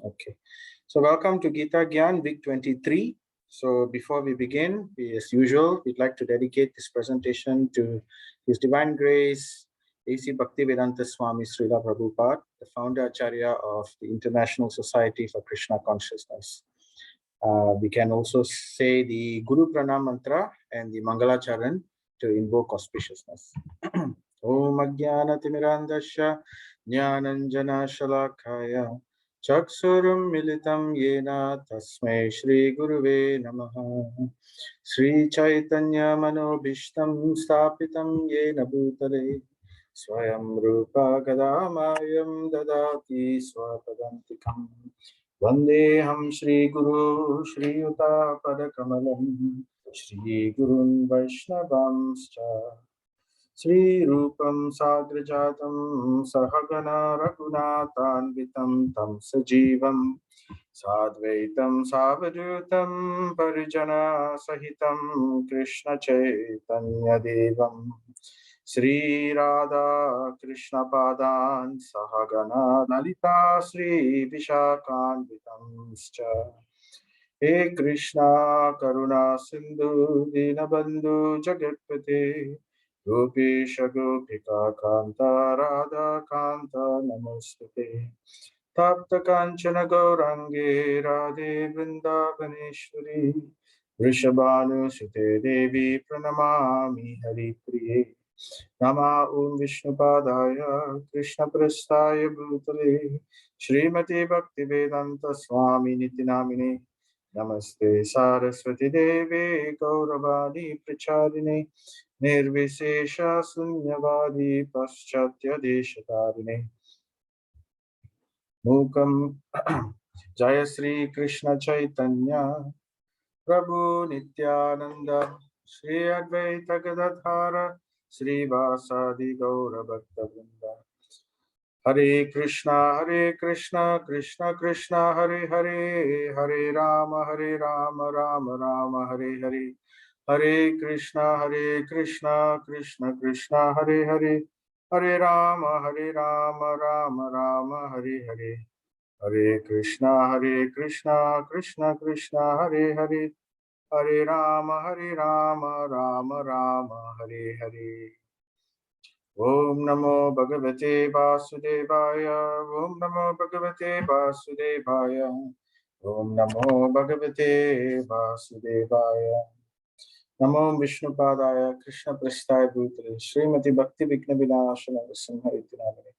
Okay. So welcome to Gita Gyan week 23. So before we begin, as usual, we'd like to dedicate this presentation to His Divine Grace, A.C. Bhaktivedanta Swami Srila Prabhupada, the founder Acharya of the International Society for Krishna Consciousness. We can also say the Guru Pranam Mantra and the Mangala Charan to invoke auspiciousness. Om Ajnana Timirandasya Jnananjana Shalakaya Chaksurum Militam Yena Tasmai Shri Guruve Namaha Sri Chaitanya Manobhishtam Stapitam Yena Bhutale Swayam Rupa Kadamayam Dadati Swapadantikam Vandeham Shri Guru Shri Yuta Padakamalam Shri Gurun Vaishnavamscha Sri Rupam Sagrajatam Sahagana Raghunatanvitam Tam Sajivam Sadvaitam Savadutam Parijana Sahitam Krishna Chaitanya Devam Sri Radha Krishna Padan Sahagana Lalita Sri Vishakanvitam He Krishna Karuna Sindhu Dinabandhu Jagatpate Gopesha Gopika Kanta Radha Kanta Namaste Tapta Kanchana Gaurange Radhe Vrindavaneshwari Vrishabhanu Sute Devi Pranamami Hari Priye Nama Om Vishnupadaya Krishna Prasthaya Bhutale Srimati Bhaktivedanta Swami Nitinamine Namaste Saraswati Devi Gauravani Pracharine Nirvisesha Sunyavadi Paschatya Deshatarine Mukam Jaya Sri Krishna Chaitanya Prabhu Nityananda Sri Advaita Gadadhara Sri Vasadi Gaura Bhakta Vrinda Hare Krishna Krishna Krishna Hare Hare Hare Rama Rama Rama Hare Hare Hare Krishna Krishna Krishna Hare Hare Hare Rama Rama Rama Hare Hare Hare Krishna Krishna Krishna Hare Hare Hare Rama Rama Rama Hare Hare Om Namo Bhagavate Vasudevaya Om Namo Bhagavate Vasudevaya Om Namo Bhagavate Vasudevaya Namo Vishnupadaya Krishna Prasthaya Bhutale Srimati Bhakti Vigna Vinashana Samhariti Namane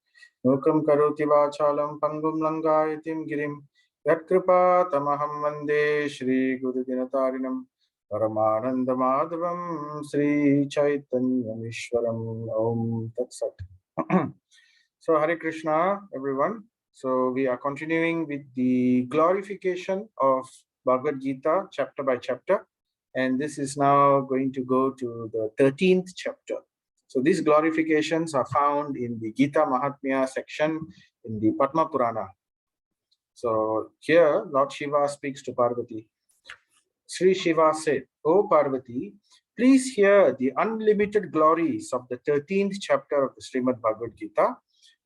Mukam Karoti Vachalam Pangum Langayatim Girim Yatkripa Tamaham Vande Shri Guru Dinatarinam Paramananda Madhavam Sri Chaitanya Mishwaram Om Tat Sat. So Hare Krishna everyone. So we are continuing with the glorification of Bhagavad Gita chapter by chapter. And this is now going to go to the 13th chapter. So these glorifications are found in the Gita Mahatmya section in the Padma Purana. So here Lord Shiva speaks to Parvati. Sri Shiva said, O Parvati, please hear the unlimited glories of the 13th chapter of the Srimad Bhagavad Gita,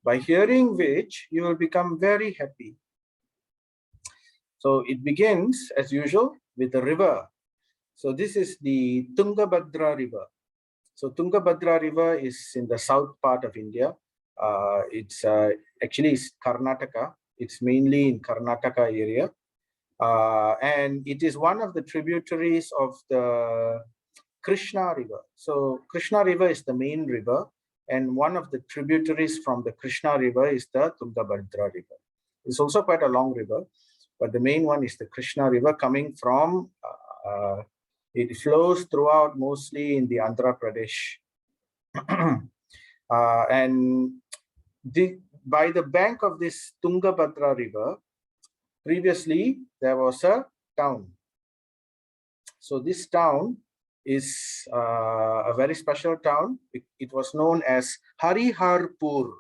by hearing which you will become very happy. So it begins as usual with a river. So this is the Tungabhadra River. So Tungabhadra River is in the south part of India. It's actually Karnataka. It's mainly in Karnataka area. And it is one of the tributaries of the Krishna River. So Krishna River is the main river. And one of the tributaries from the Krishna River is the Tungabhadra River. It's also quite a long river. But the main one is the Krishna River coming from it flows throughout mostly in the Andhra Pradesh. And by the bank of this Tungabhadra River, previously there was a town. So this town is a very special town. It was known as Hariharpur.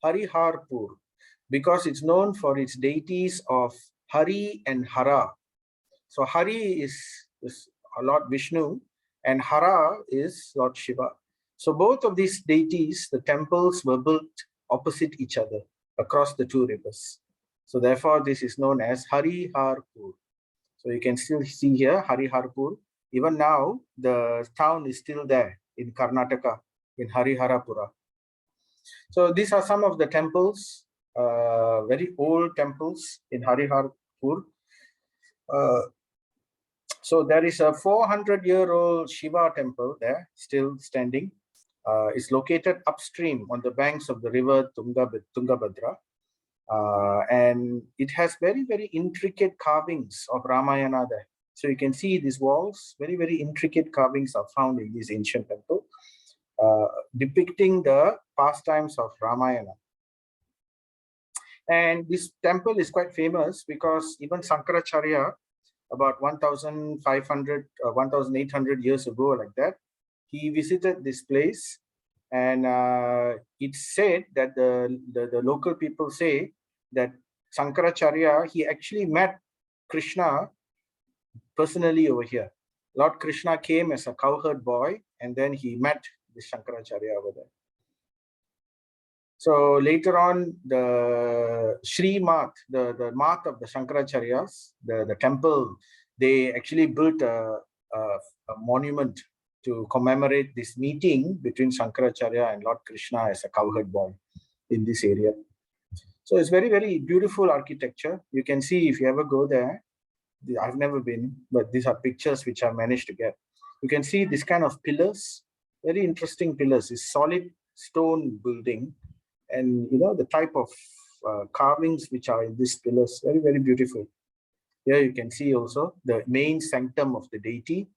Hariharpur, because it's known for its deities of Hari and Hara. So Hari is Lord Vishnu and Hara is Lord Shiva. So both of these deities, the temples were built opposite each other across the two rivers. So therefore, this is known as Hariharpur. So you can still see here Hariharpur. Even now, the town is still there in Karnataka, in Hariharapura. So these are some of the temples, very old temples in Hariharpur. So there is a 400-year-old Shiva temple there, still standing. It's located upstream on the banks of the river Tungabhadra. And it has very, very intricate carvings of Ramayana there. So you can see these walls, very, very intricate carvings are found in this ancient temple, depicting the pastimes of Ramayana. And this temple is quite famous because even Sankaracharya, about 1,500, 1,800 years ago, like that, he visited this place. And it's said that the local people say that Sankaracharya, he actually met Krishna personally over here. Lord Krishna came as a cowherd boy, and then he met this Shankaracharya over there. So later on, the Sri Math, the Math of the Shankaracharyas, the temple, they actually built a monument to commemorate this meeting between Shankaracharya and Lord Krishna as a cowherd boy in this area. So it's very, very beautiful architecture. You can see if you ever go there. I've never been, but these are pictures which I managed to get. You can see this kind of pillars, very interesting pillars. It's solid stone building, and you know the type of carvings which are in these pillars, very, very beautiful. Here you can see also the main sanctum of the deity,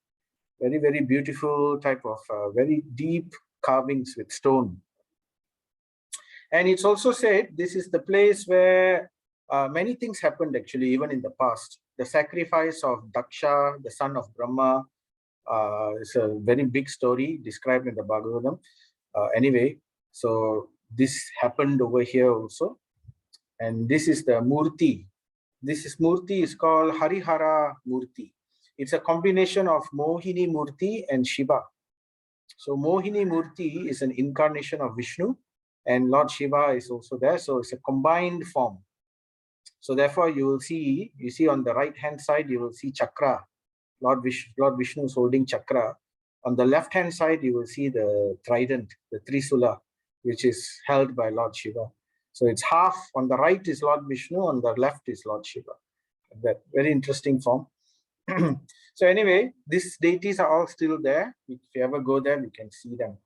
very, very beautiful type of very deep carvings with stone. And it's also said this is the place where many things happened actually, even in the past. The sacrifice of Daksha, the son of Brahma, is a very big story described in the Bhagavatam. Anyway, so this happened over here also. And this is the Murti. This Murti is called Harihara Murti. It's a combination of Mohini Murti and Shiva. So Mohini Murti is an incarnation of Vishnu, and Lord Shiva is also there. So it's a combined form. So therefore, you see on the right-hand side, you will see chakra. Lord Vishnu is holding chakra. On the left-hand side, you will see the trident, the Trisula, which is held by Lord Shiva. So it's half. On the right is Lord Vishnu, on the left is Lord Shiva. That very interesting form. So anyway, these deities are all still there. If you ever go there, you can see them.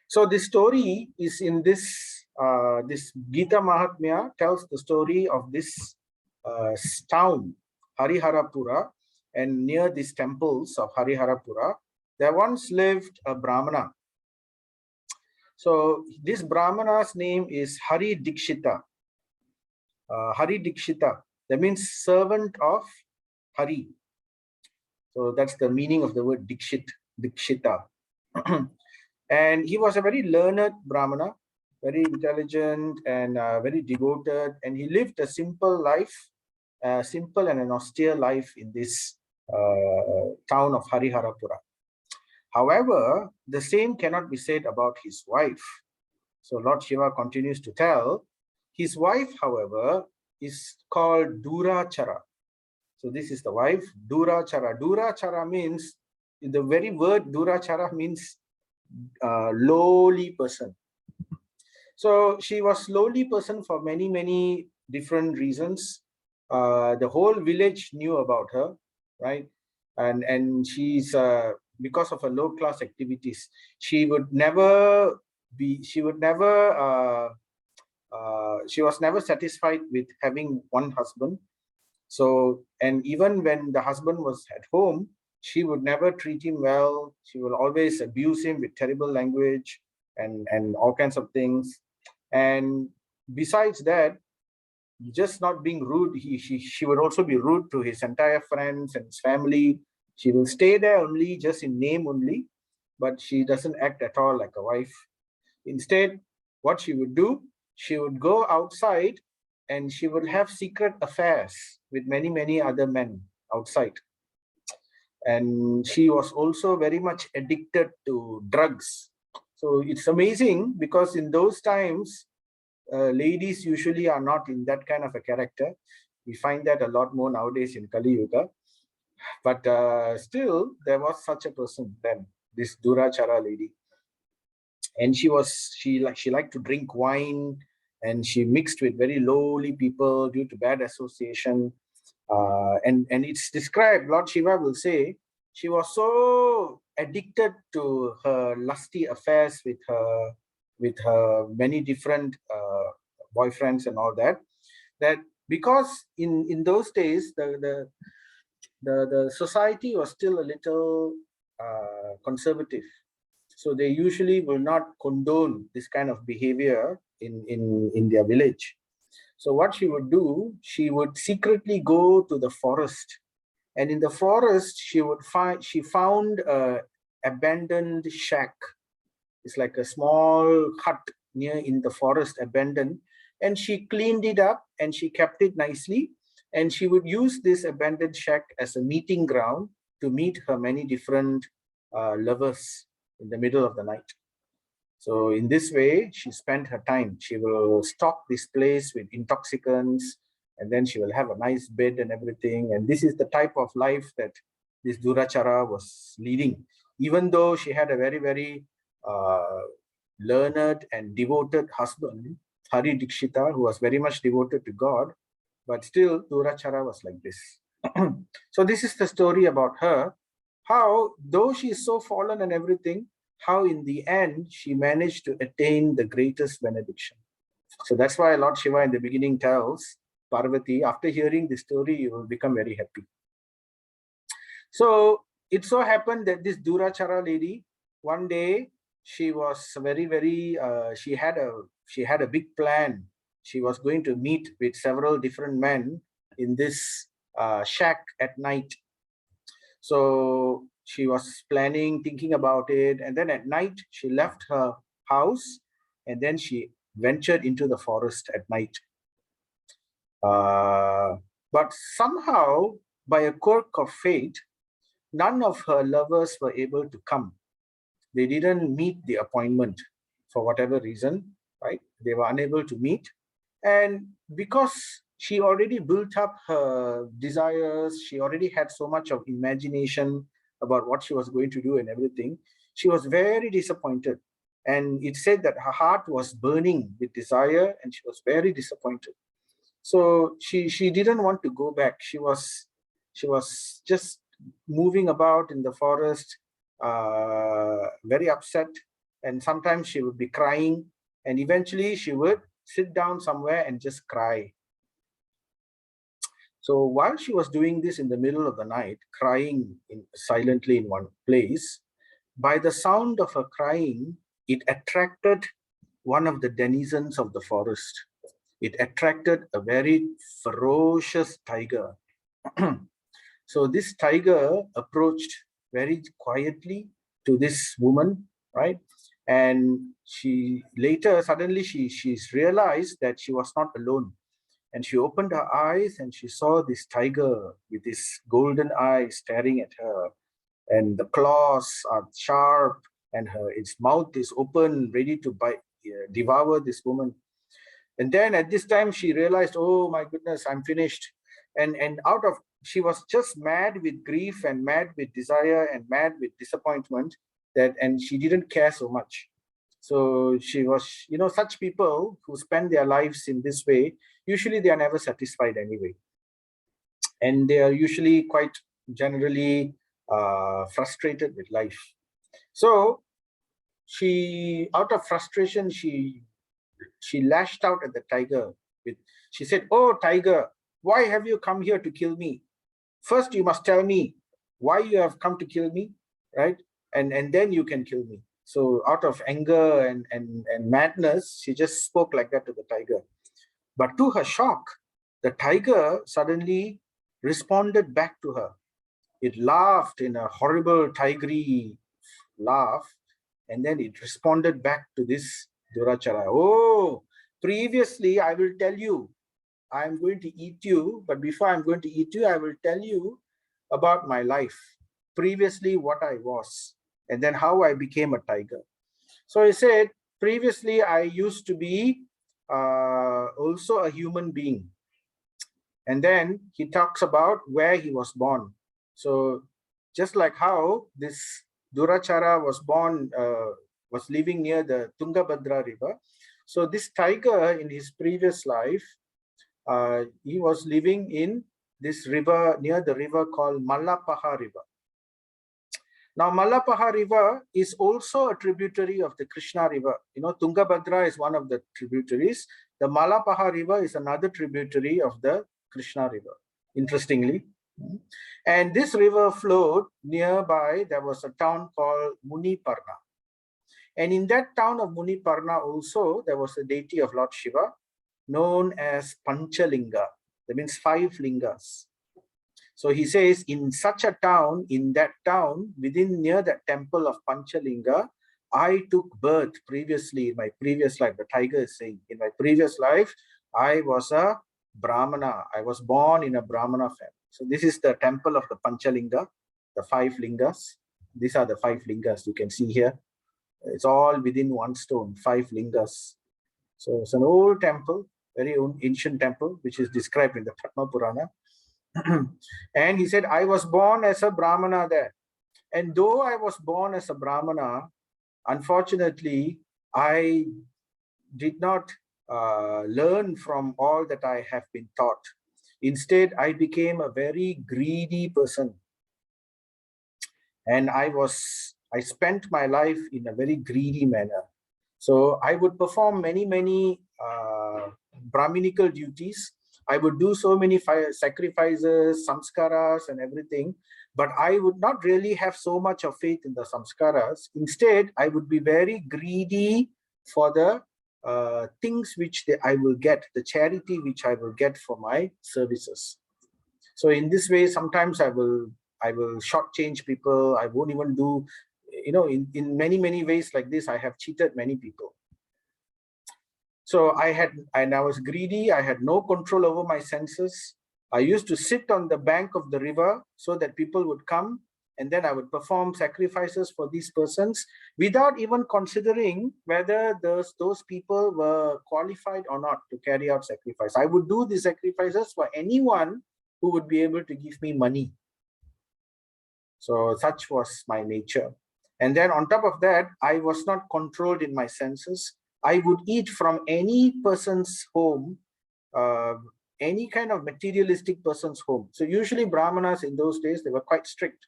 So this story is in this this Gita Mahatmya tells the story of this town, Hariharapura, and near these temples of Hariharapura, there once lived a Brahmana. So this Brahmana's name is Hari Dikshita. Hari Dikshita, that means servant of Hari. So that's the meaning of the word Dikshita. And he was a very learned Brahmana, very intelligent and very devoted. And he lived a simple life, simple and an austere life in this town of Hariharapura. However, the same cannot be said about his wife. So Lord Shiva continues to tell, his wife, however, is called Durachara. So this is the wife, Durachara. Durachara means, the very word Durachara means lowly person. So she was lowly person for many, many different reasons. The whole village knew about her, right? And she's because of her low class activities, she was never satisfied with having one husband. So, and even when the husband was at home, she would never treat him well. She will always abuse him with terrible language and all kinds of things. And besides that, just not being rude, she would also be rude to his entire friends and his family. She will stay there only, just in name only, but she doesn't act at all like a wife. Instead, what she would do, she would go outside and she would have secret affairs with many, many other men outside. And she was also very much addicted to drugs. So it's amazing because in those times, ladies usually are not in that kind of a character. We find that a lot more nowadays in Kali Yuga. But still, there was such a person then, this Durachara lady. And she liked to drink wine, and she mixed with very lowly people due to bad association. And it's described, Lord Shiva will say, she was so addicted to her lusty affairs with her many different boyfriends and all that, that because in those days the society was still a little conservative. So they usually will not condone this kind of behavior in their village. So what she would do, she would secretly go to the forest, and in the forest she found a abandoned shack. It's like a small hut near in the forest, abandoned, and she cleaned it up and she kept it nicely, and she would use this abandoned shack as a meeting ground to meet her many different lovers in the middle of the night. So in this way, she spent her time. She will stock this place with intoxicants, and then she will have a nice bed and everything. And this is the type of life that this Durachara was leading. Even though she had a very, very learned and devoted husband, Hari Dikshita, who was very much devoted to God, but still Durachara was like this. So this is the story about her, how though she is so fallen and everything, how in the end she managed to attain the greatest benediction. So that's why Lord Shiva in the beginning tells Parvati, after hearing the story, you will become very happy. So it so happened that this Durachara lady, one day she was very, she had a big plan. She was going to meet with several different men in this shack at night. So she was planning, thinking about it, and then at night she left her house and then she ventured into the forest at night. But somehow, by a quirk of fate, none of her lovers were able to come. They didn't meet the appointment for whatever reason, right? They were unable to meet. And because she already built up her desires, she already had so much of imagination about what she was going to do and everything, she was very disappointed. And it said that her heart was burning with desire and she was very disappointed. So she didn't want to go back. She was just moving about in the forest, very upset, and sometimes she would be crying, and eventually she would sit down somewhere and just cry. So while she was doing this in the middle of the night, crying silently in one place, by the sound of her crying, it attracted one of the denizens of the forest. It attracted a very ferocious tiger. So this tiger approached very quietly to this woman, right? And she later, suddenly she's realized that she was not alone. And she opened her eyes and she saw this tiger with his golden eyes staring at her. And the claws are sharp and its mouth is open, ready to bite, devour this woman. And then at this time, she realized, oh my goodness, I'm finished. And out of, she was just mad with grief and mad with desire and mad with disappointment, and she didn't care so much. So she was, such people who spend their lives in this way, usually they are never satisfied anyway. And they are usually quite generally frustrated with life. So she, out of frustration, she lashed out at the tiger. She said, "Oh, tiger, why have you come here to kill me? First, you must tell me why you have come to kill me, right? And then you can kill me." So out of anger and madness, she just spoke like that to the tiger. But to her shock, the tiger suddenly responded back to her. It laughed in a horrible tigery laugh, and then it responded back to this Durachara. Oh, previously I will tell you, I'm going to eat you, but before I'm going to eat you, I will tell you about my life. Previously, what I was, and then how I became a tiger. So he said, previously I used to be also a human being. And then he talks about where he was born. So just like how this Durachara was living near the Tungabhadra river. So this tiger in his previous life, he was living in this river, near the river called Malapaha River. Now, Malapaha River is also a tributary of the Krishna River. You know, Tungabhadra is one of the tributaries. The Malapaha River is another tributary of the Krishna River, interestingly. And this river flowed nearby. There was a town called Muniparna. And in that town of Muniparna also, there was a deity of Lord Shiva known as Panchalinga. That means 5 lingas. So he says, in such a town, in that town, within near that temple of Panchalinga, I took birth previously in my previous life. The tiger is saying, in my previous life, I was a Brahmana. I was born in a Brahmana family. So this is the temple of the Panchalinga, the 5 lingas. These are the 5 lingas you can see here. It's all within one stone, 5 lingas. So it's an old temple, very ancient temple, which is described in the Padma Purana. And he said, I was born as a Brahmana there. And though I was born as a Brahmana, unfortunately, I did not learn from all that I have been taught. Instead, I became a very greedy person. And I spent my life in a very greedy manner. So I would perform many Brahminical duties. I would do so many sacrifices, samskaras and everything, but I would not really have so much of faith in the samskaras. Instead, I would be very greedy for the things which I will get, the charity which I will get for my services. So in this way, sometimes I will shortchange people. I won't even do, you know, in many ways like this, I have cheated many people. So I was greedy. I had no control over my senses. I used to sit on the bank of the river so that people would come, and then I would perform sacrifices for these persons without even considering whether those people were qualified or not to carry out sacrifice. I would do the sacrifices for anyone who would be able to give me money. So such was my nature. And then on top of that, I was not controlled in my senses. I would eat from any person's home, any kind of materialistic person's home. So usually Brahmanas in those days, they were quite strict.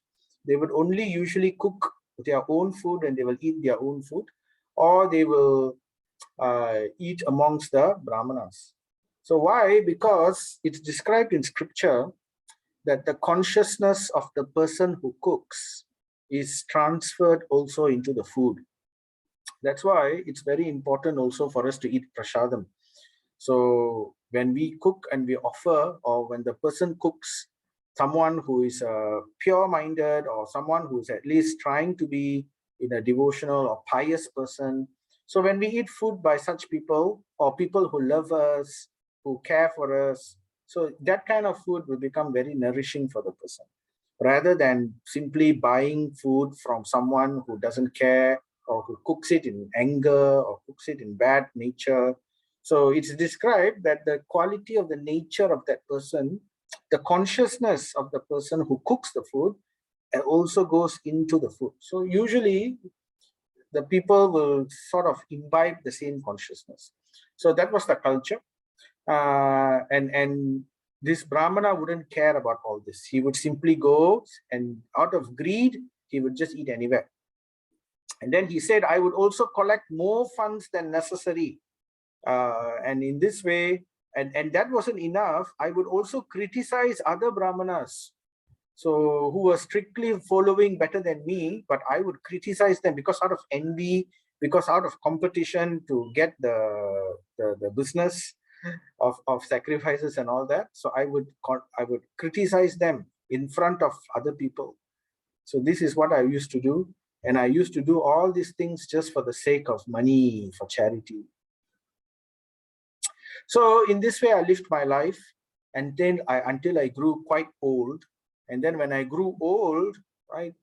They would only usually cook their own food and they will eat their own food, or they will eat amongst the Brahmanas. So why? Because it's described in scripture that the consciousness of the person who cooks is transferred also into the food. That's why it's very important also for us to eat prasadam. So when we cook and we offer, or when the person cooks, someone who is pure-minded, or someone who is at least trying to be in a devotional or pious person. So when we eat food by such people, or people who love us, who care for us, so that kind of food will become very nourishing for the person, rather than simply buying food from someone who doesn't care, or who cooks it in anger, or cooks it in bad nature. So it's described that the quality of the nature of that person, the consciousness of the person who cooks the food, also goes into the food. So usually the people will sort of imbibe the same consciousness. So that was the culture. And this Brahmana wouldn't care about all this. He would simply go, and out of greed, he would just eat anywhere. And then he said, I would also collect more funds than necessary. And in this way, and that wasn't enough, I would also criticize other Brahmanas, so who were strictly following better than me, but I would criticize them because out of envy, because out of competition to get the business of sacrifices and all that. So I would criticize them in front of other people. So this is what I used to do. And I used to do all these things just for the sake of money, for charity. So in this way, I lived my life, and then until I grew quite old. And then when I grew old, right,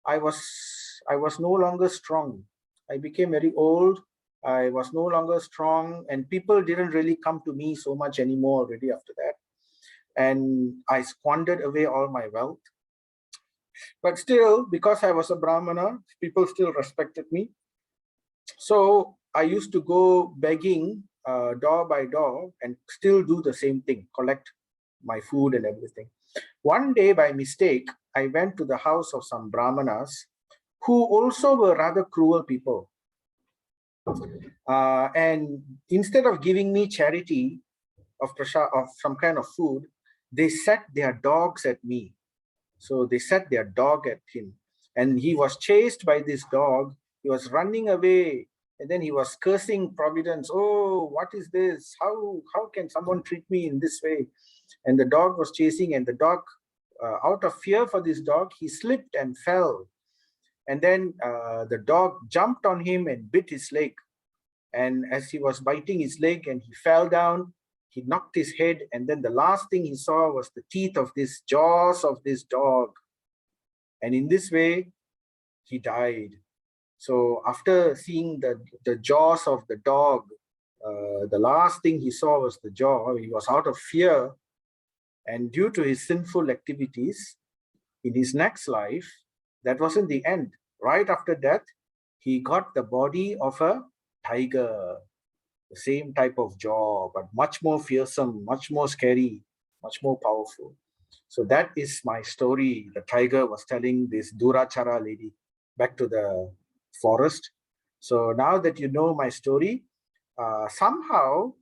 I was no longer strong. I became very old, I was no longer strong, and people didn't really come to me so much anymore already after that. And I squandered away all my wealth. But still, because I was a Brahmana, people still respected me. So I used to go begging door by door and still do the same thing, collect my food and everything. One day, by mistake, I went to the house of some Brahmanas who also were rather cruel people. And instead of giving me charity of some kind of food, they set their dogs at me. So they set their dog at him, and he was chased by this dog. He was running away, and then he was cursing Providence. Oh, what is this? How can someone treat me in this way? And the dog was chasing, and the dog, out of fear for this dog, he slipped and fell. And then the dog jumped on him and bit his leg. And as he was biting his leg and he fell down, he knocked his head, and then the last thing he saw was the teeth of this jaws of this dog. And in this way, he died. So after seeing the jaws of the dog, the last thing he saw was the jaw. He was out of fear. And due to his sinful activities, in his next life, that wasn't the end. Right after death, he got the body of a tiger, the same type of jaw, but much more fearsome, much more scary, much more powerful. So that is my story. The tiger was telling this Durachara lady back to the forest. So now that you know my story, somehow,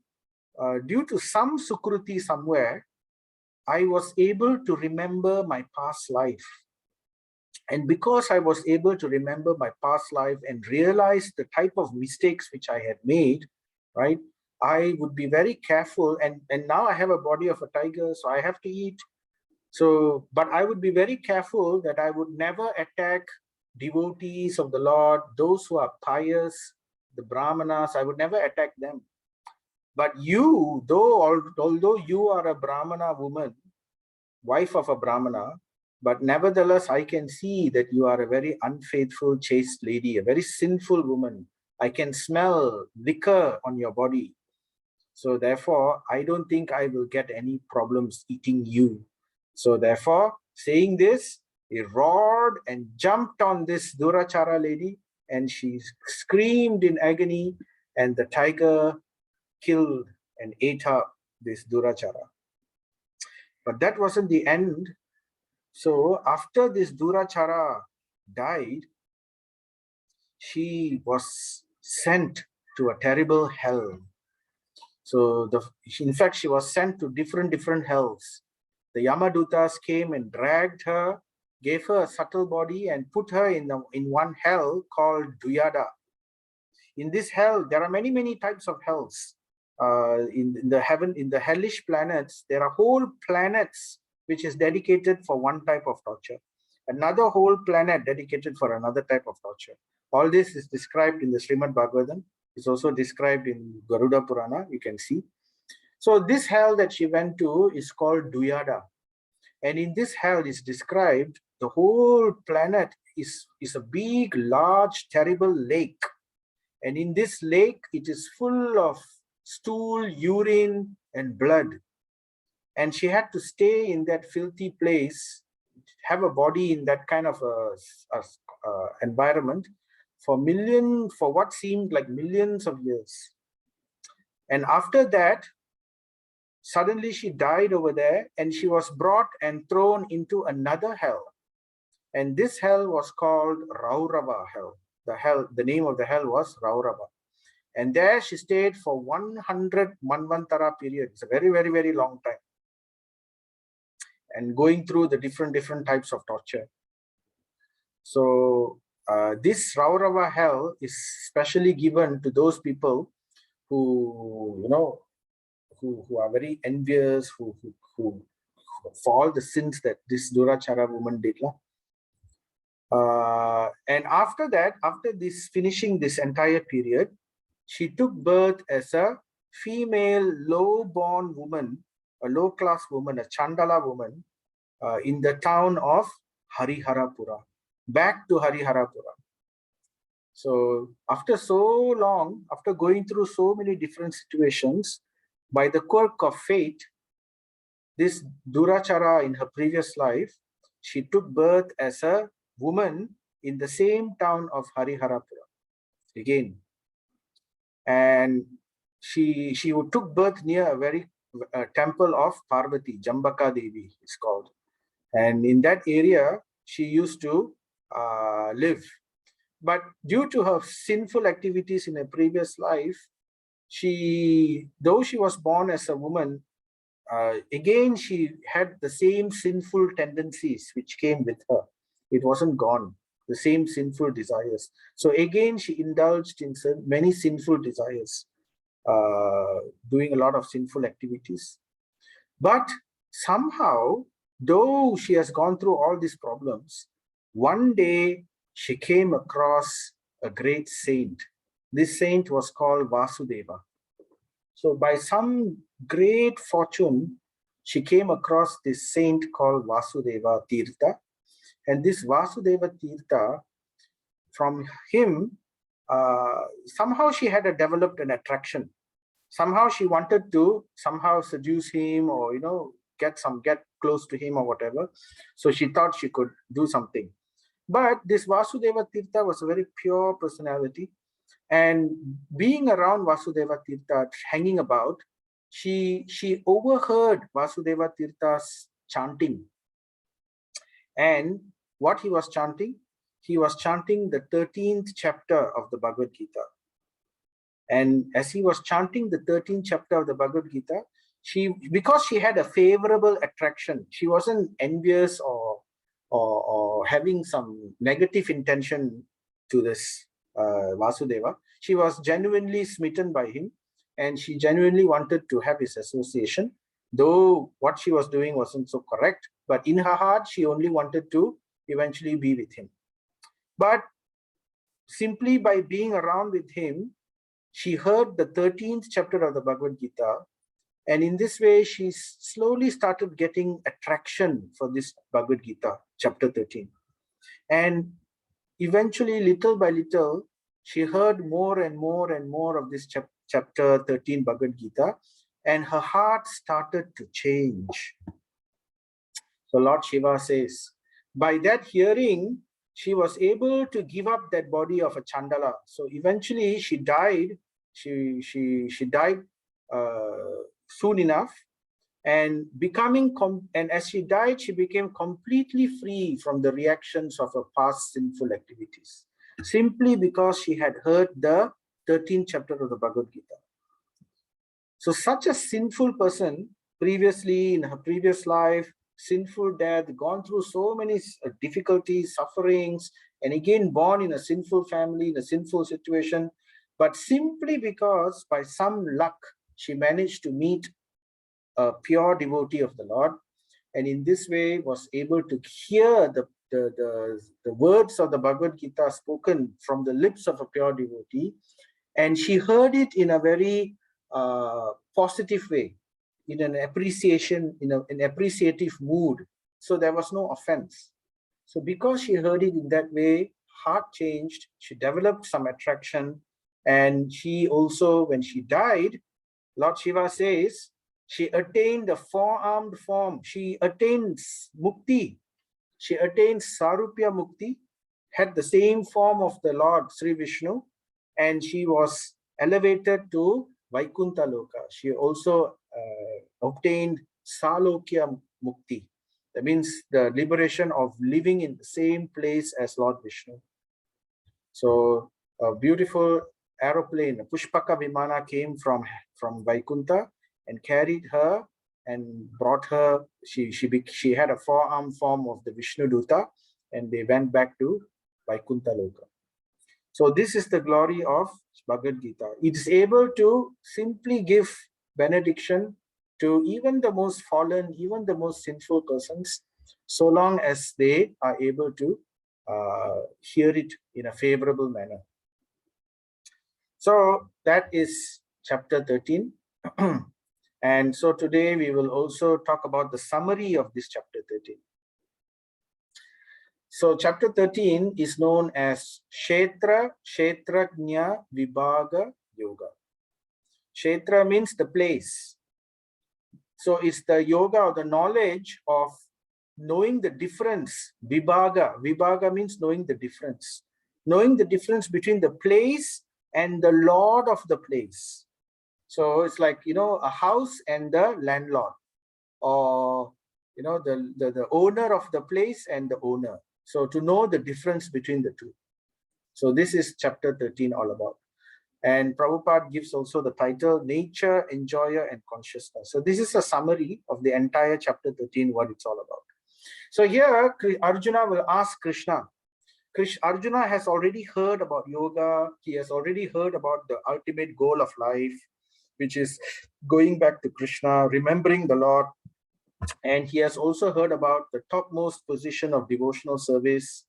due to some sukruti somewhere, I was able to remember my past life. And because I was able to remember my past life and realize the type of mistakes which I had made, right, I would be very careful. And now I have a body of a tiger, so I have to eat. So, but I would be very careful that I would never attack devotees of the Lord, those who are pious, the Brahmanas. I would never attack them. But you, although you are a Brahmana woman, wife of a Brahmana, but nevertheless, I can see that you are a very unfaithful, chaste lady, a very sinful woman. I can smell liquor on your body. So therefore, I don't think I will get any problems eating you. So therefore, saying this, he roared and jumped on this Durachara lady, and she screamed in agony, and the tiger killed and ate up this Durachara. But that wasn't the end. So after this Durachara died, she was sent to a terrible hell. So in fact, she was sent to different hells. The Yamadutas came and dragged her, gave her a subtle body, and put her in one hell called Duyada. In this hell, there are many types of hells. In the hellish planets, there are whole planets which is dedicated for one type of torture, another whole planet dedicated for another type of torture. All this is described in the Srimad Bhagavatam. It's also described in Garuda Purana, you can see. So this hell that she went to is called Duyada. And in this hell is described, the whole planet is a big, large, terrible lake. And in this lake, it is full of stool, urine, and blood. And she had to stay in that filthy place, have a body in that kind of environment for what seemed like millions of years. And after that, suddenly she died over there, and she was brought and thrown into another hell. And this hell was called Raurava hell. The name of the hell was Raurava. And there she stayed for 100 Manvantara period. It's a very long time. And going through the different types of torture. So this Raurava hell is specially given to those people who, who are very envious, who for all the sins that this Durachara woman did. And after that, after finishing this entire period, she took birth as a female low-born woman, a low-class woman, a Chandala woman, in the town of Hariharapura, back to Hariharapura. So after so long, after going through so many different situations, by the quirk of fate, this Durachara in her previous life, she took birth as a woman in the same town of Hariharapura again. And she took birth near a very temple of Parvati, Jambaka Devi is called. And in that area, she used to live. But due to her sinful activities in her previous life, though she was born as a woman, again she had the same sinful tendencies which came with her. It wasn't gone, the same sinful desires. So again she indulged in many sinful desires, doing a lot of sinful activities. But somehow, though she has gone through all these problems, one day she came across a great saint. This saint was called Vasudeva. So by some great fortune, she came across this saint called Vasudeva Tirtha. And this Vasudeva Tirtha, from him, somehow she had developed an attraction. Somehow she wanted to somehow seduce him, or get close to him or whatever. So she thought she could do something. But this Vasudeva Tirtha was a very pure personality. And being around Vasudeva Tirtha, hanging about, she overheard Vasudeva Tirtha's chanting. And what he was chanting? He was chanting the 13th chapter of the Bhagavad Gita. And as he was chanting the 13th chapter of the Bhagavad Gita, because she had a favorable attraction, she wasn't envious or having some negative intention to this Vasudeva. She was genuinely smitten by him, and she genuinely wanted to have his association, though what she was doing wasn't so correct. But in her heart, she only wanted to eventually be with him. But simply by being around with him, she heard the 13th chapter of the Bhagavad Gita, and in this way, she slowly started getting attraction for this Bhagavad Gita, chapter 13. And eventually, little by little, she heard more and more and more of this chapter 13 Bhagavad Gita, and her heart started to change. So Lord Shiva says, by that hearing, she was able to give up that body of a Chandala. So eventually she died. She died soon enough, and as she died, she became completely free from the reactions of her past sinful activities, simply because she had heard the 13th chapter of the Bhagavad Gita. So such a sinful person, previously in her previous life, sinful death, gone through so many difficulties, sufferings, and again born in a sinful family, in a sinful situation, but simply because by some luck she managed to meet a pure devotee of the Lord, and in this way was able to hear the words of the Bhagavad Gita spoken from the lips of a pure devotee, and she heard it in a very positive way, in an appreciation, in an appreciative mood. So there was no offense. So because she heard it in that way, heart changed, she developed some attraction, and she also, when she died, Lord Shiva says, she attained the four-armed form. She attained mukti. She attained Sarupya Mukti, had the same form of the Lord Sri Vishnu, and she was elevated to Vaikuntha Loka. She also obtained Salokya Mukti. That means the liberation of living in the same place as Lord Vishnu. So a beautiful aeroplane, a Pushpaka Vimana, came from Vaikuntha and carried her and brought her. She had a four-arm form of the Vishnu Duta, and they went back to Vaikuntha Loka. So this is the glory of Bhagavad Gita. It is able to simply give benediction to even the most fallen, even the most sinful persons, so long as they are able to hear it in a favorable manner. So that is chapter 13. And so today we will also talk about the summary of this chapter 13. So chapter 13 is known as Kshetra, Kshetrajna Vibhaga Yoga. Kshetra means the place. So it's the yoga or the knowledge of knowing the difference. Vibhaga. Vibhaga means knowing the difference. Knowing the difference between the place and the lord of the place. So it's like, a house and the landlord, or, the owner of the place and the owner. So to know the difference between the two. So this is chapter 13 all about. And Prabhupada gives also the title Nature, Enjoyer and Consciousness. So this is a summary of the entire chapter 13, what it's all about. So here Arjuna will ask Krishna. Arjuna has already heard about yoga. He has already heard about the ultimate goal of life, which is going back to Krishna, remembering the Lord. And he has also heard about the topmost position of devotional service.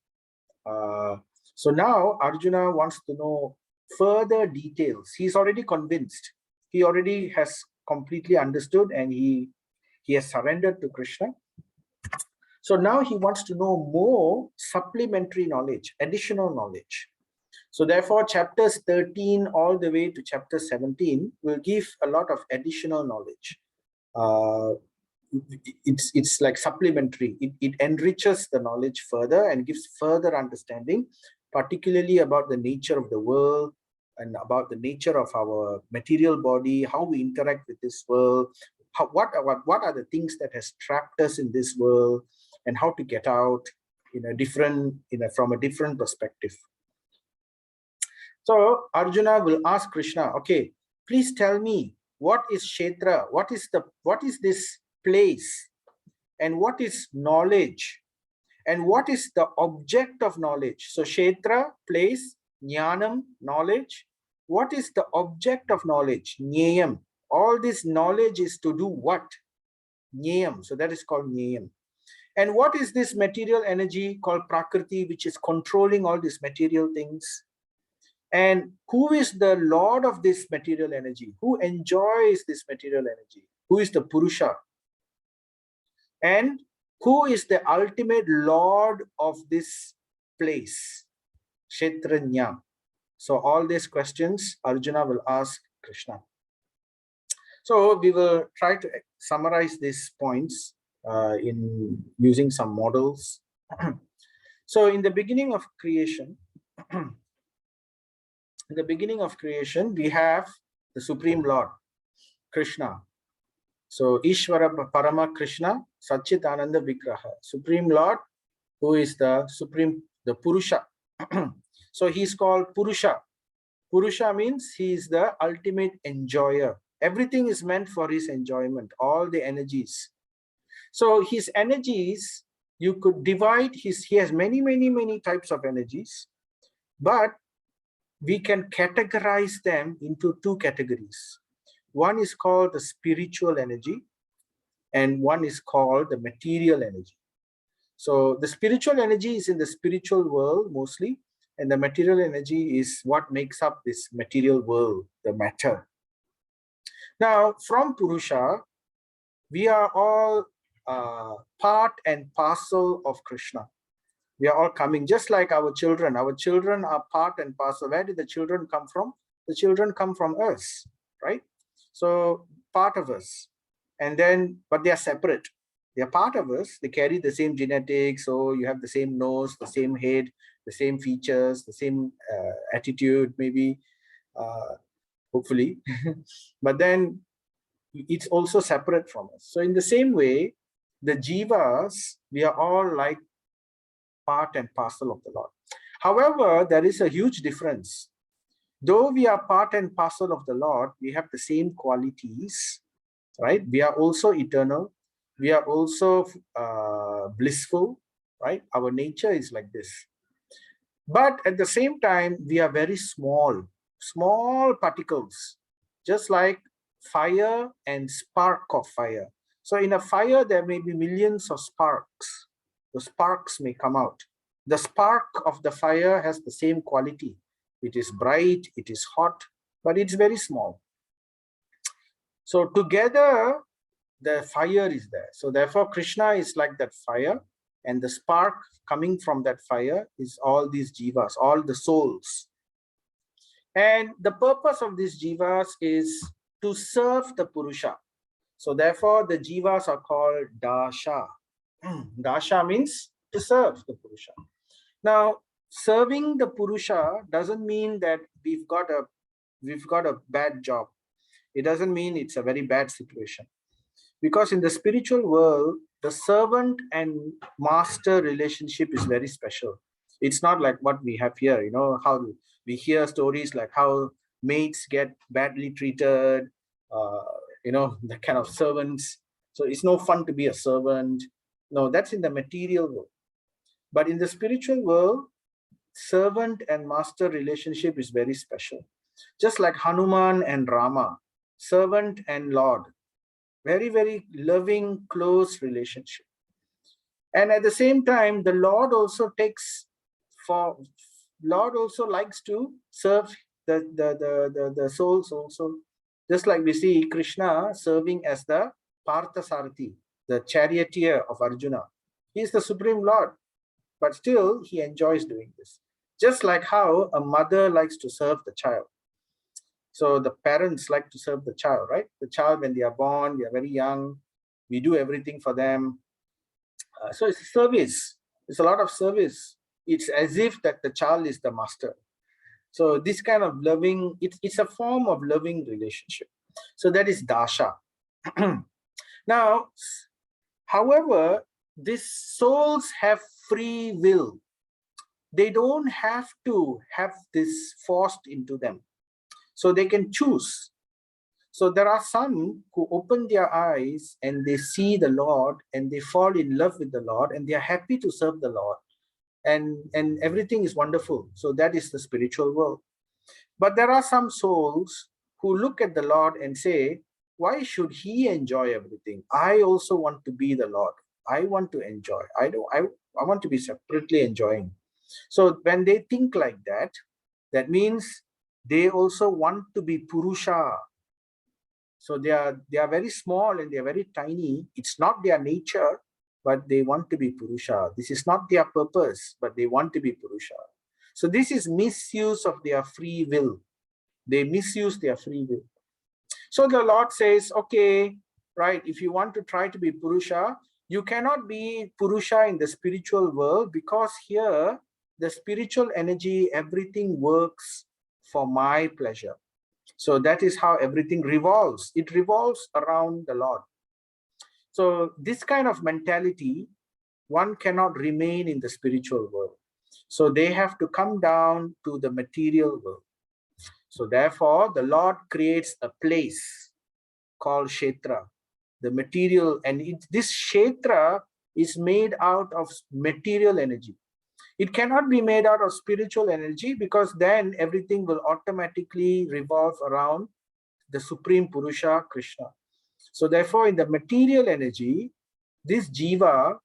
So now Arjuna wants to know further details. He's already convinced. He already has completely understood, and he has surrendered to Krishna. So now he wants to know more supplementary knowledge, additional knowledge. So therefore, chapters 13 all the way to chapter 17 will give a lot of additional knowledge. It's like supplementary. It enriches the knowledge further and gives further understanding, particularly about the nature of the world and about the nature of our material body, how we interact with this world, what are the things that has trapped us in this world, and how to get out from a different perspective. So Arjuna will ask Krishna, okay, please tell me, what is Kshetra? What is this place? And what is knowledge? And what is the object of knowledge? So Kshetra, place, Jnanam, knowledge. What is the object of knowledge? Jnayam. All this knowledge is to do what? Jnayam. So that is called Jnayam. And what is this material energy called Prakriti, which is controlling all these material things? And who is the lord of this material energy? Who enjoys this material energy? Who is the Purusha? And who is the ultimate lord of this place? Kshetranya. So all these questions Arjuna will ask Krishna. So we will try to summarize these points in using some models. So in the beginning of creation, we have the Supreme Lord, Krishna. So Ishvara Parama Krishna, Satchit Ananda Vigraha, Supreme Lord, who is the Purusha. So he's called Purusha. Purusha means he is the ultimate enjoyer. Everything is meant for his enjoyment, all the energies. So his energies, you could divide he has many types of energies, but we can categorize them into two categories. One is called the spiritual energy, and one is called the material energy. So the spiritual energy is in the spiritual world mostly, and the material energy is what makes up this material world, the matter. Now, from Purusha, we are all part and parcel of Krishna. We are all coming, just like our children. Our children are part and parcel. Where did the children come from? The children come from us, right? So part of us. And then, but they are separate. They are part of us. They carry the same genetics. So you have the same nose, the same head, the same features, the same attitude, maybe, hopefully. But then it's also separate from us. So in the same way, the jivas, we are all like part and parcel of the Lord. However, there is a huge difference. Though we are part and parcel of the Lord, we have the same qualities, right? We are also eternal. We are also blissful, right? Our nature is like this. But at the same time, we are very small particles, just like fire and spark of fire. So in a fire, there may be millions of sparks. The sparks may come out. The spark of the fire has the same quality. It is bright, it is hot, but it's very small. So together, the fire is there. So therefore, Krishna is like that fire. And the spark coming from that fire is all these jivas, all the souls. And the purpose of these jivas is to serve the Purusha. So therefore, the jivas are called dasha. Dasha means to serve the Purusha. Now, serving the Purusha doesn't mean that we've got a bad job. It doesn't mean it's a very bad situation. Because in the spiritual world, the servant and master relationship is very special. It's not like what we have here, how we hear stories like how maids get badly treated, uh, the kind of servants. So it's no fun to be a servant. No, that's in the material world. But in the spiritual world, servant and master relationship is very special. Just like Hanuman and Rama, servant and Lord, very, very loving, close relationship. And at the same time, the Lord also likes to serve the souls also. Just like we see Krishna serving as the Parthasarathi, the charioteer of Arjuna. He is the Supreme Lord, but still he enjoys doing this. Just like how a mother likes to serve the child. So the parents like to serve the child, right? The child, when they are born, they are very young. We do everything for them. So it's service. It's a lot of service. It's as if that the child is the master. So this kind of loving, it's a form of loving relationship. So that is dasha. Now, however, these souls have free will. They don't have to have this forced into them. So they can choose. So there are some who open their eyes and they see the Lord and they fall in love with the Lord and they are happy to serve the Lord. And everything is wonderful. So that is the spiritual world. But there are some souls who look at the Lord and say, why should he enjoy everything? I also want to be the Lord. I want to enjoy. I want to be separately enjoying. So when they think like that, that means they also want to be Purusha. So they are very small and they are very tiny. It's not their nature, but they want to be Purusha. This is not their purpose, but they want to be Purusha. So this is misuse of their free will. They misuse their free will. So the Lord says, okay, right, if you want to try to be Purusha, you cannot be Purusha in the spiritual world, because here, the spiritual energy, everything works for my pleasure. So that is how everything revolves. It revolves around the Lord. So this kind of mentality, one cannot remain in the spiritual world. So they have to come down to the material world. So therefore, the Lord creates a place called Kshetra, the material, and this Kshetra is made out of material energy. It cannot be made out of spiritual energy, because then everything will automatically revolve around the Supreme Purusha, Krishna. So therefore, in the material energy, this jiva,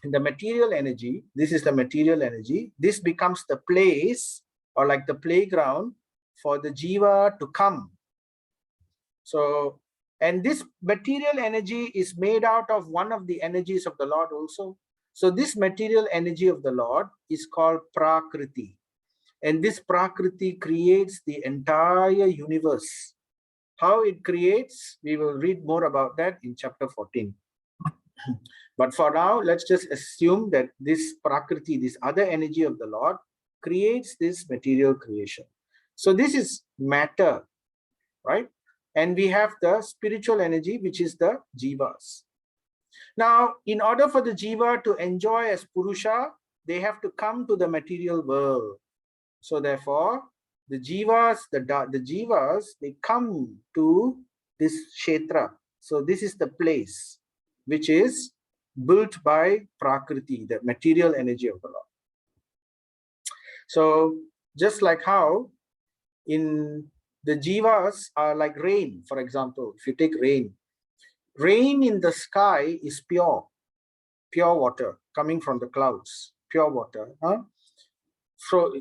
in the material energy, this is the material energy, this becomes the place or like the playground for the jiva to come. So, and this material energy is made out of one of the energies of the Lord also. So this material energy of the Lord is called Prakriti. And this Prakriti creates the entire universe. How it creates, we will read more about that in chapter 14. But for now, let's just assume that this Prakriti, this other energy of the Lord, creates this material creation. So this is matter, right? And we have the spiritual energy, which is the jivas. Now, in order for the jiva to enjoy as Purusha, they have to come to the material world. So therefore, the jivas, they come to this Kshetra. So this is the place which is built by Prakriti, the material energy of the Lord. So just like how in the jivas are like rain, for example, if you take rain in the sky is pure water coming from the clouds, pure water. So,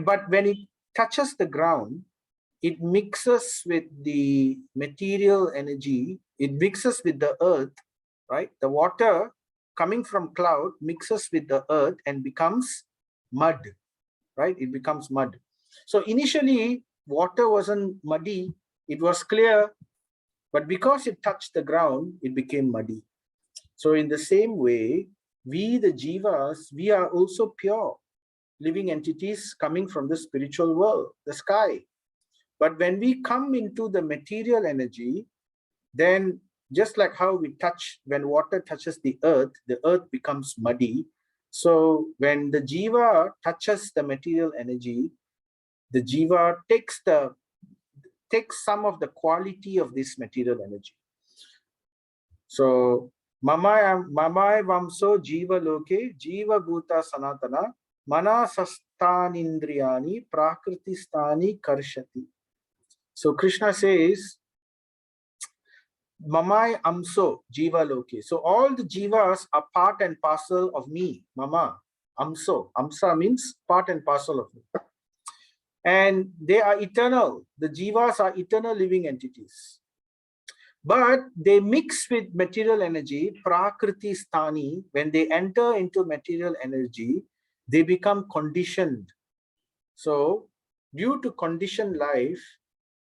but when it touches the ground, it mixes with the material energy, it mixes with the earth, right? The water coming from cloud mixes with the earth and becomes mud, right? It becomes mud. So initially, water wasn't muddy, it was clear, but because it touched the ground, it became muddy. So in the same way, we, the jivas, we are also pure, living entities coming from the spiritual world, the sky. But when we come into the material energy, then just like how we touch, when water touches the earth becomes muddy. So when the jiva touches the material energy, the jiva takes some of the quality of this material energy. So mamai vamso jiva loke jiva bhuta sanatana manasasthanindriyani prakristani karshati. So Krishna says, Mamai amso jiva loke. So all the jivas are part and parcel of me, mama. Amso. Amsa means part and parcel of me. And they are eternal. The jivas are eternal living entities. But they mix with material energy, prakriti sthani. When they enter into material energy, they become conditioned. So due to conditioned life,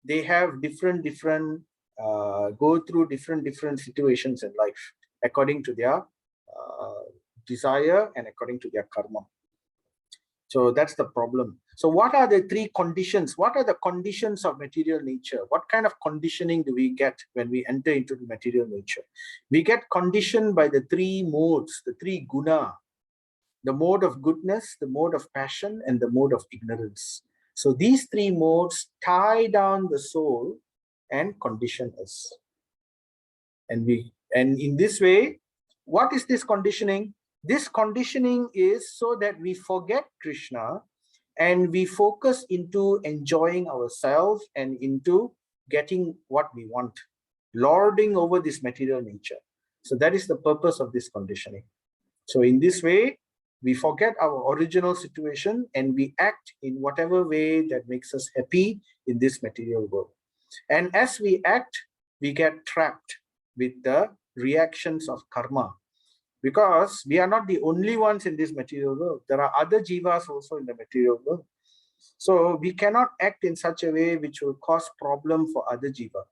they have different go through different situations in life according to their desire and according to their karma. So that's the problem. So what are the three conditions? What are the conditions of material nature? What kind of conditioning do we get when we enter into the material nature? We get conditioned by the three modes, the three guna, the mode of goodness, the mode of passion, and the mode of ignorance. So these three modes tie down the soul and condition us. And in this way, what is this conditioning? This conditioning is so that we forget Krishna and we focus into enjoying ourselves and into getting what we want, lording over this material nature. So that is the purpose of this conditioning. So in this way, we forget our original situation and we act in whatever way that makes us happy in this material world. And as we act, we get trapped with the reactions of karma, because we are not the only ones in this material world. There are other jivas also in the material world. So we cannot act in such a way which will cause problem for other jiva.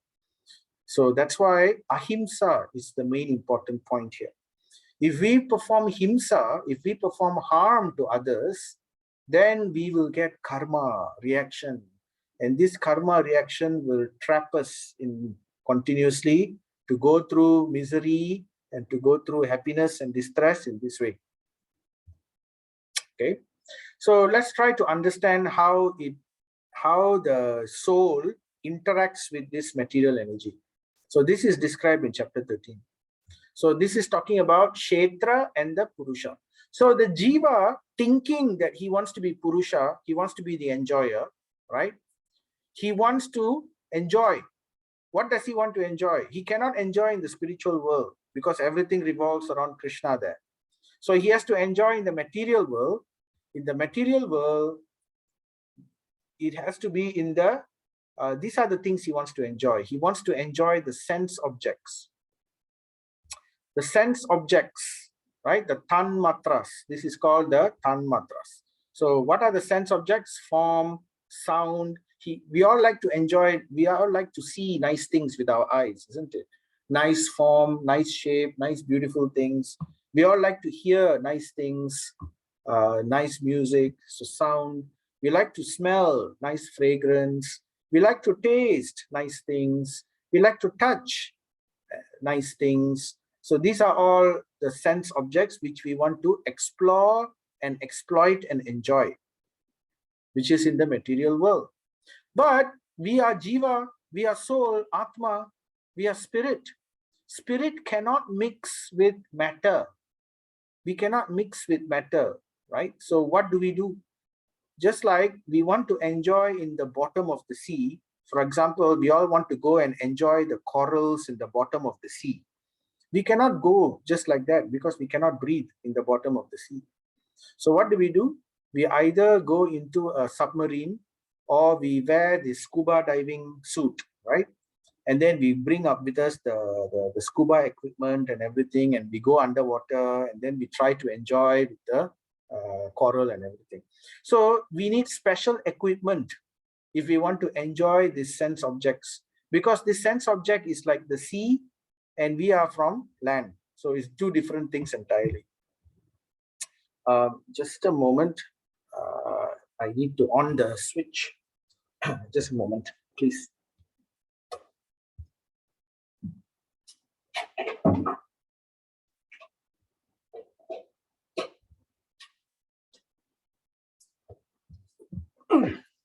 So that's why ahimsa is the main important point here. If we perform himsa, if we perform harm to others, then we will get karma reaction. And this karma reaction will trap us in continuously to go through misery and to go through happiness and distress in this way. Okay, so let's try to understand how the soul interacts with this material energy. So this is described in chapter 13. So this is talking about Kshetra and the Purusha. So the Jiva thinking that he wants to be Purusha, he wants to be the enjoyer, right? He wants to enjoy. What does he want to enjoy? He cannot enjoy in the spiritual world because everything revolves around Krishna there. So he has to enjoy in the material world. In the material world, it has to be in the, these are the things he wants to enjoy. He wants to enjoy the sense objects. The sense objects, right? The tanmatras. This is called the tanmatras. So what are the sense objects? Form, sound. We all like to enjoy, we all like to see nice things with our eyes, isn't it? Nice form, nice shape, nice beautiful things. We all like to hear nice things, nice music, so sound. We like to smell nice fragrance. We like to taste nice things. We like to touch nice things. So these are all the sense objects which we want to explore and exploit and enjoy, which is in the material world. But we are jiva, we are soul, atma, we are spirit. Spirit cannot mix with matter. We cannot mix with matter, right? So what do? Just like we want to enjoy in the bottom of the sea. For example, we all want to go and enjoy the corals in the bottom of the sea. We cannot go just like that because we cannot breathe in the bottom of the sea. So what do? We either go into a submarine or we wear the scuba diving suit, right? and then we bring up with us the scuba equipment and everything, and we go underwater, and then we try to enjoy with the coral and everything. So we need special equipment if we want to enjoy these sense objects, because this sense object is like the sea and we are from land. So it's two different things entirely. Just a moment. I need to on the switch. Just a moment, please.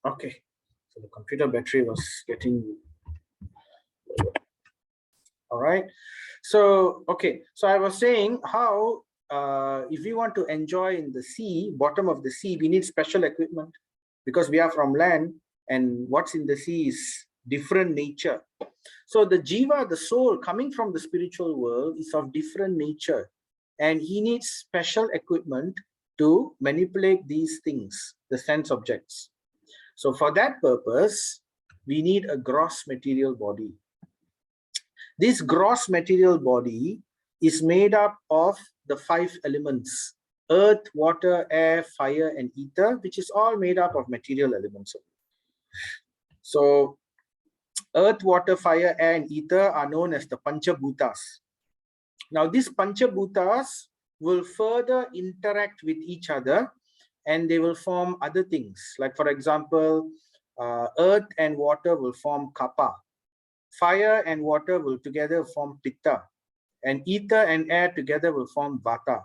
Okay, so the computer battery was getting all right. So okay, so I was saying how if we want to enjoy in the sea, bottom of the sea, we need special equipment because we are from land, and what's in the sea is different nature. So the jiva, the soul coming from the spiritual world, is of different nature, and he needs special equipment to manipulate these things, the sense objects. So for that purpose, we need a gross material body. This gross material body is made up of the 5 elements: earth, water, air, fire, and ether, which is all made up of material elements. So earth, water, fire, air, and ether are known as the Panchabhutas. Now these Panchabhutas will further interact with each other, and they will form other things. Like for example, earth and water will form kapha. Fire and water will together form pitta, and ether and air together will form vata.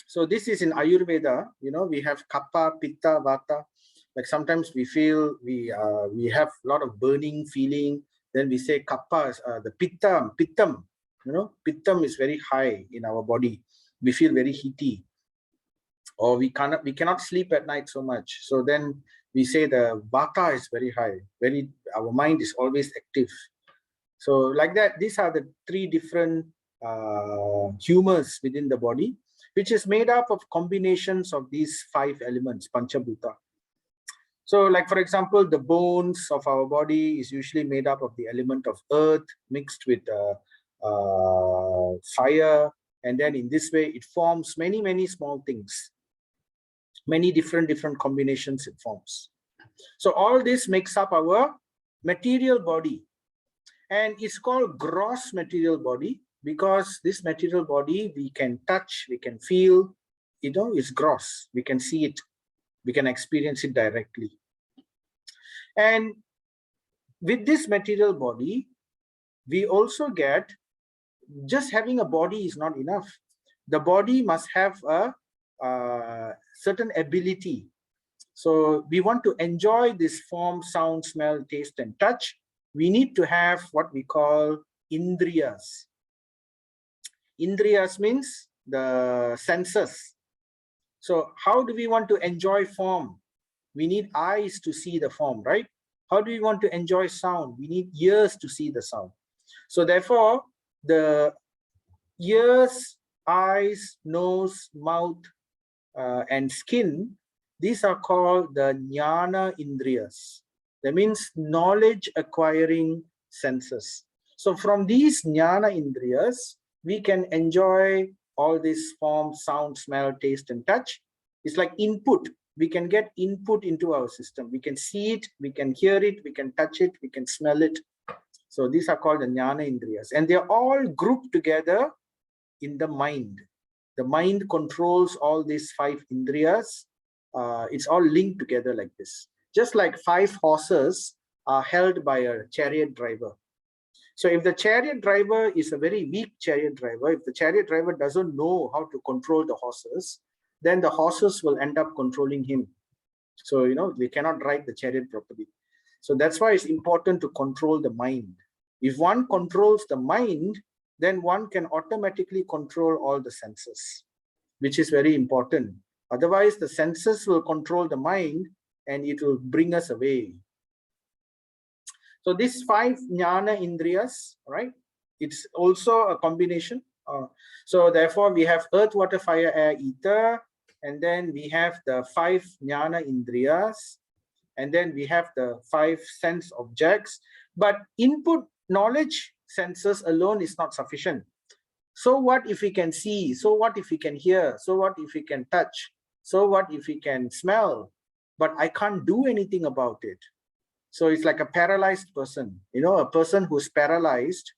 So this is in Ayurveda. You know, we have kapha, pitta, vata. Like sometimes we feel we have a lot of burning feeling. Then we say kapha is the pittam. You know, pittam is very high in our body. We feel very heaty, or we cannot sleep at night so much. So then we say the vata is very high. Our mind is always active. So like that, these are the 3 different humors within the body, which is made up of combinations of these 5 elements, Panchabhuta. So like for example, the bones of our body is usually made up of the element of earth mixed with fire, and then in this way it forms many small things, many different combinations it forms. So all this makes up our material body, and it's called gross material body because this material body we can touch, we can feel, you know, it's gross. We can see it, we can experience it directly. And with this material body, we also get, just having a body is not enough. The body must have a certain ability. So we want to enjoy this form, sound, smell, taste, and touch. We need to have what we call indriyas. Indriyas means the senses. So how do we want to enjoy form? We need eyes to see the form, right? How do we want to enjoy sound? We need ears to see the sound. So therefore, the ears, eyes, nose, mouth, and skin, these are called the jnana indriyas. That means knowledge acquiring senses. So from these jnana indriyas, we can enjoy all this form, sound, smell, taste, and touch. It's like input. We can get input into our system. We can see it, we can hear it, we can touch it, we can smell it. So these are called the jnana indriyas, and they're all grouped together in the mind. The mind controls all these 5 indriyas. It's all linked together like this. Just like 5 horses are held by a chariot driver. So if the chariot driver is a very weak chariot driver, if the chariot driver doesn't know how to control the horses, then the horses will end up controlling him. So, you know, they cannot ride the chariot properly. So that's why it's important to control the mind. If one controls the mind, then one can automatically control all the senses, which is very important. Otherwise, the senses will control the mind and it will bring us away. So these 5 jnana indriyas, right? It's also a combination. So therefore, we have earth, water, fire, air, ether, and then we have the 5 jnana indriyas, and then we have the 5 sense objects. But input knowledge senses alone is not sufficient. So what if we can see? So what if we can hear? So what if we can touch? So what if we can smell? But I can't do anything about it. So it's like a paralyzed person, you know, a person who's paralyzed.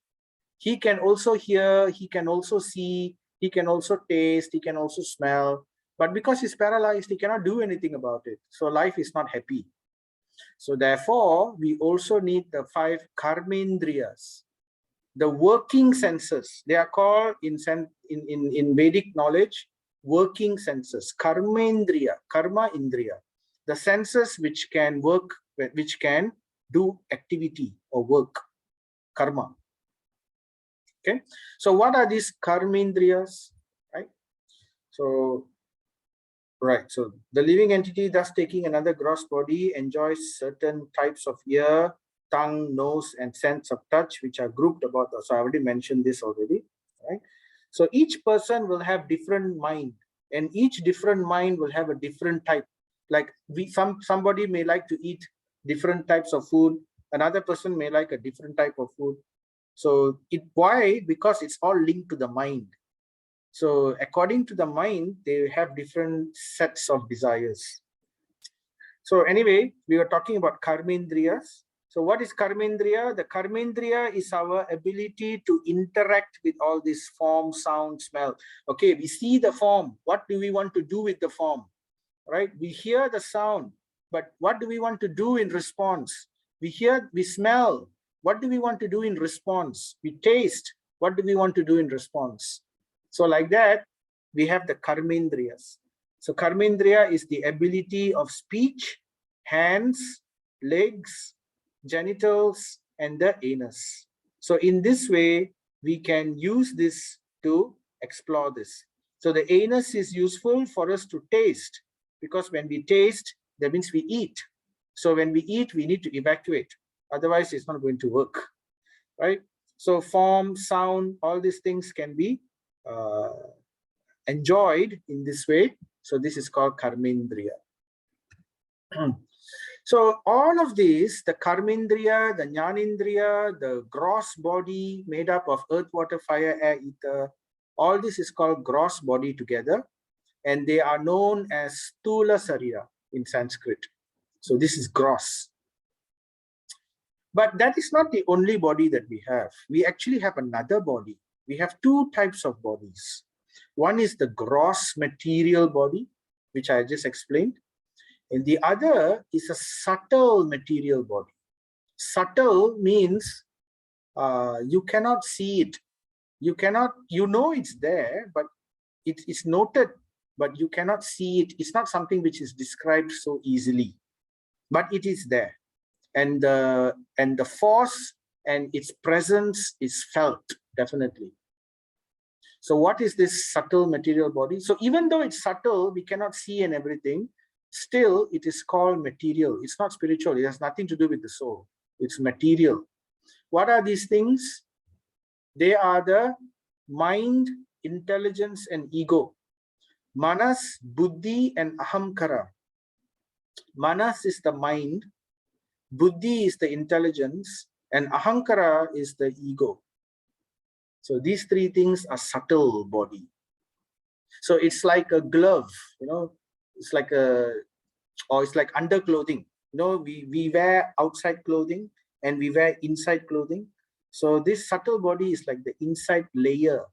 He can also hear, he can also see, he can also taste, he can also smell. But because he's paralyzed, he cannot do anything about it. So life is not happy. So therefore, we also need the 5 karmendriyas, the working senses. They are called in Vedic knowledge, working senses, karmendriya, karma indriya, the senses which can work, which can do activity or work, karma. Okay, so what are these karmendriyas, right? So so the living entity, thus taking another gross body, enjoys certain types of ear, tongue, nose, and sense of touch, which are grouped about. So I already mentioned this already, right? So each person will have different mind, and each different mind will have a different type. Like somebody may like to eat different types of food, another person may like a different type of food. So why? Because it's all linked to the mind. So according to the mind, they have different sets of desires. So anyway, we were talking about karmendriyas. So what is karmendriya? The karmendriya is our ability to interact with all this form, sound, smell. Okay, we see the form. What do we want to do with the form? Right? We hear the sound, but what do we want to do in response? We smell. What do we want to do in response? We taste. What do we want to do in response? So like that, we have the karmendriyas. So karmendriya is the ability of speech, hands, legs, genitals, and the anus. So in this way, we can use this to explore this. So the anus is useful for us to taste, because when we taste, that means we eat. So when we eat, we need to evacuate. Otherwise, it's not going to work, right? So form, sound, all these things can be enjoyed in this way. So this is called karmendriya. So all of these, the karmendriya, the jnanendriya, the gross body made up of earth, water, fire, air, ether, all this is called gross body together. And they are known as stula sarira in Sanskrit. So this is gross. But that is not the only body that we have. We actually have another body. We have 2 types of bodies. One is the gross material body, which I just explained. And the other is a subtle material body. Subtle means you cannot see it. You know it's there, but it's noted, but you cannot see it. It's not something which is described so easily, but it is there. And the force and its presence is felt, definitely. So what is this subtle material body? So even though it's subtle, we cannot see and everything, still it is called material. It's not spiritual. It has nothing to do with the soul. It's material. What are these things? They are the mind, intelligence, and ego. Manas, buddhi, and ahamkara. Manas is the mind, buddhi is the intelligence, and ahankara is the ego. So these 3 things are subtle body. So it's like a glove, you know, it's like it's like underclothing. You know, we wear outside clothing and we wear inside clothing. So this subtle body is like the inside layer,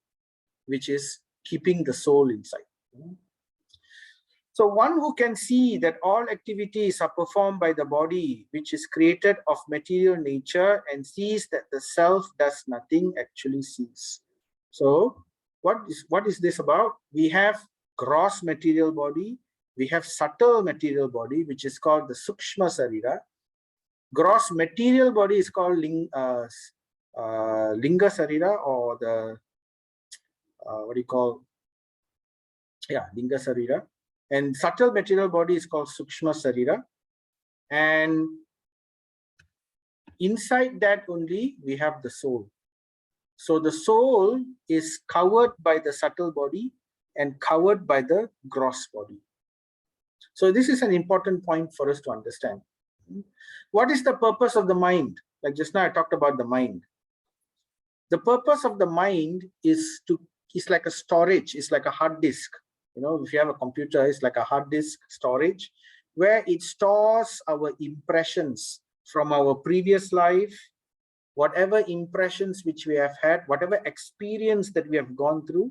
which is keeping the soul inside. So one who can see that all activities are performed by the body, which is created of material nature, and sees that the self does nothing, actually sees. So what is this about? We have gross material body, we have subtle material body, which is called the sukshma sarira. Gross material body is called linga sarira, or the what do you call? Yeah, linga sarira. And subtle material body is called Sukshma Sarira. And inside that only we have the soul. So the soul is covered by the subtle body and covered by the gross body. So this is an important point for us to understand. What is the purpose of the mind? Like just now I talked about the mind. The purpose of the mind is like a storage, it's like a hard disk. You know, if you have a computer, it's like a hard disk storage where it stores our impressions from our previous life, whatever impressions which we have had, whatever experience that we have gone through,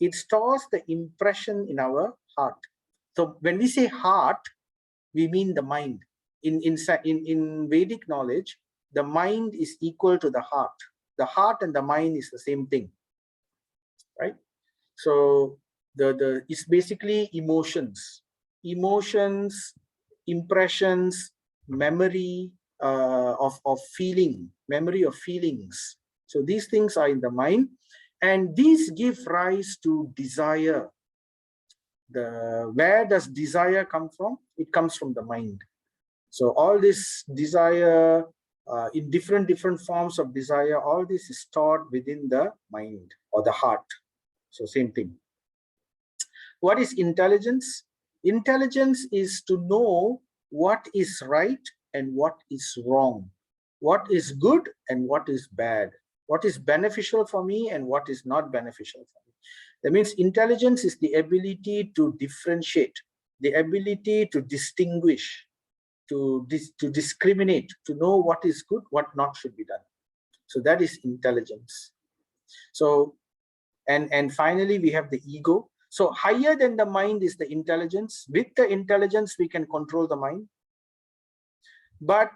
it stores the impression in our heart. So when we say heart, we mean the mind. In Vedic knowledge, the mind is equal to the heart. The heart and the mind is the same thing, right? So it's basically emotions, impressions, memory of feeling, memory of feelings. So these things are in the mind, and these give rise to desire. Where does desire come from? It comes from the mind. So all this desire, in different forms of desire, all this is stored within the mind or the heart. So same thing. What is intelligence? Intelligence is to know what is right and what is wrong, what is good and what is bad, what is beneficial for me and what is not beneficial for me. That means intelligence is the ability to differentiate, the ability to distinguish, to discriminate, to know what is good, what not should be done. So that is intelligence. So, and finally, we have the ego. So higher than the mind is the intelligence. With the intelligence, we can control the mind. But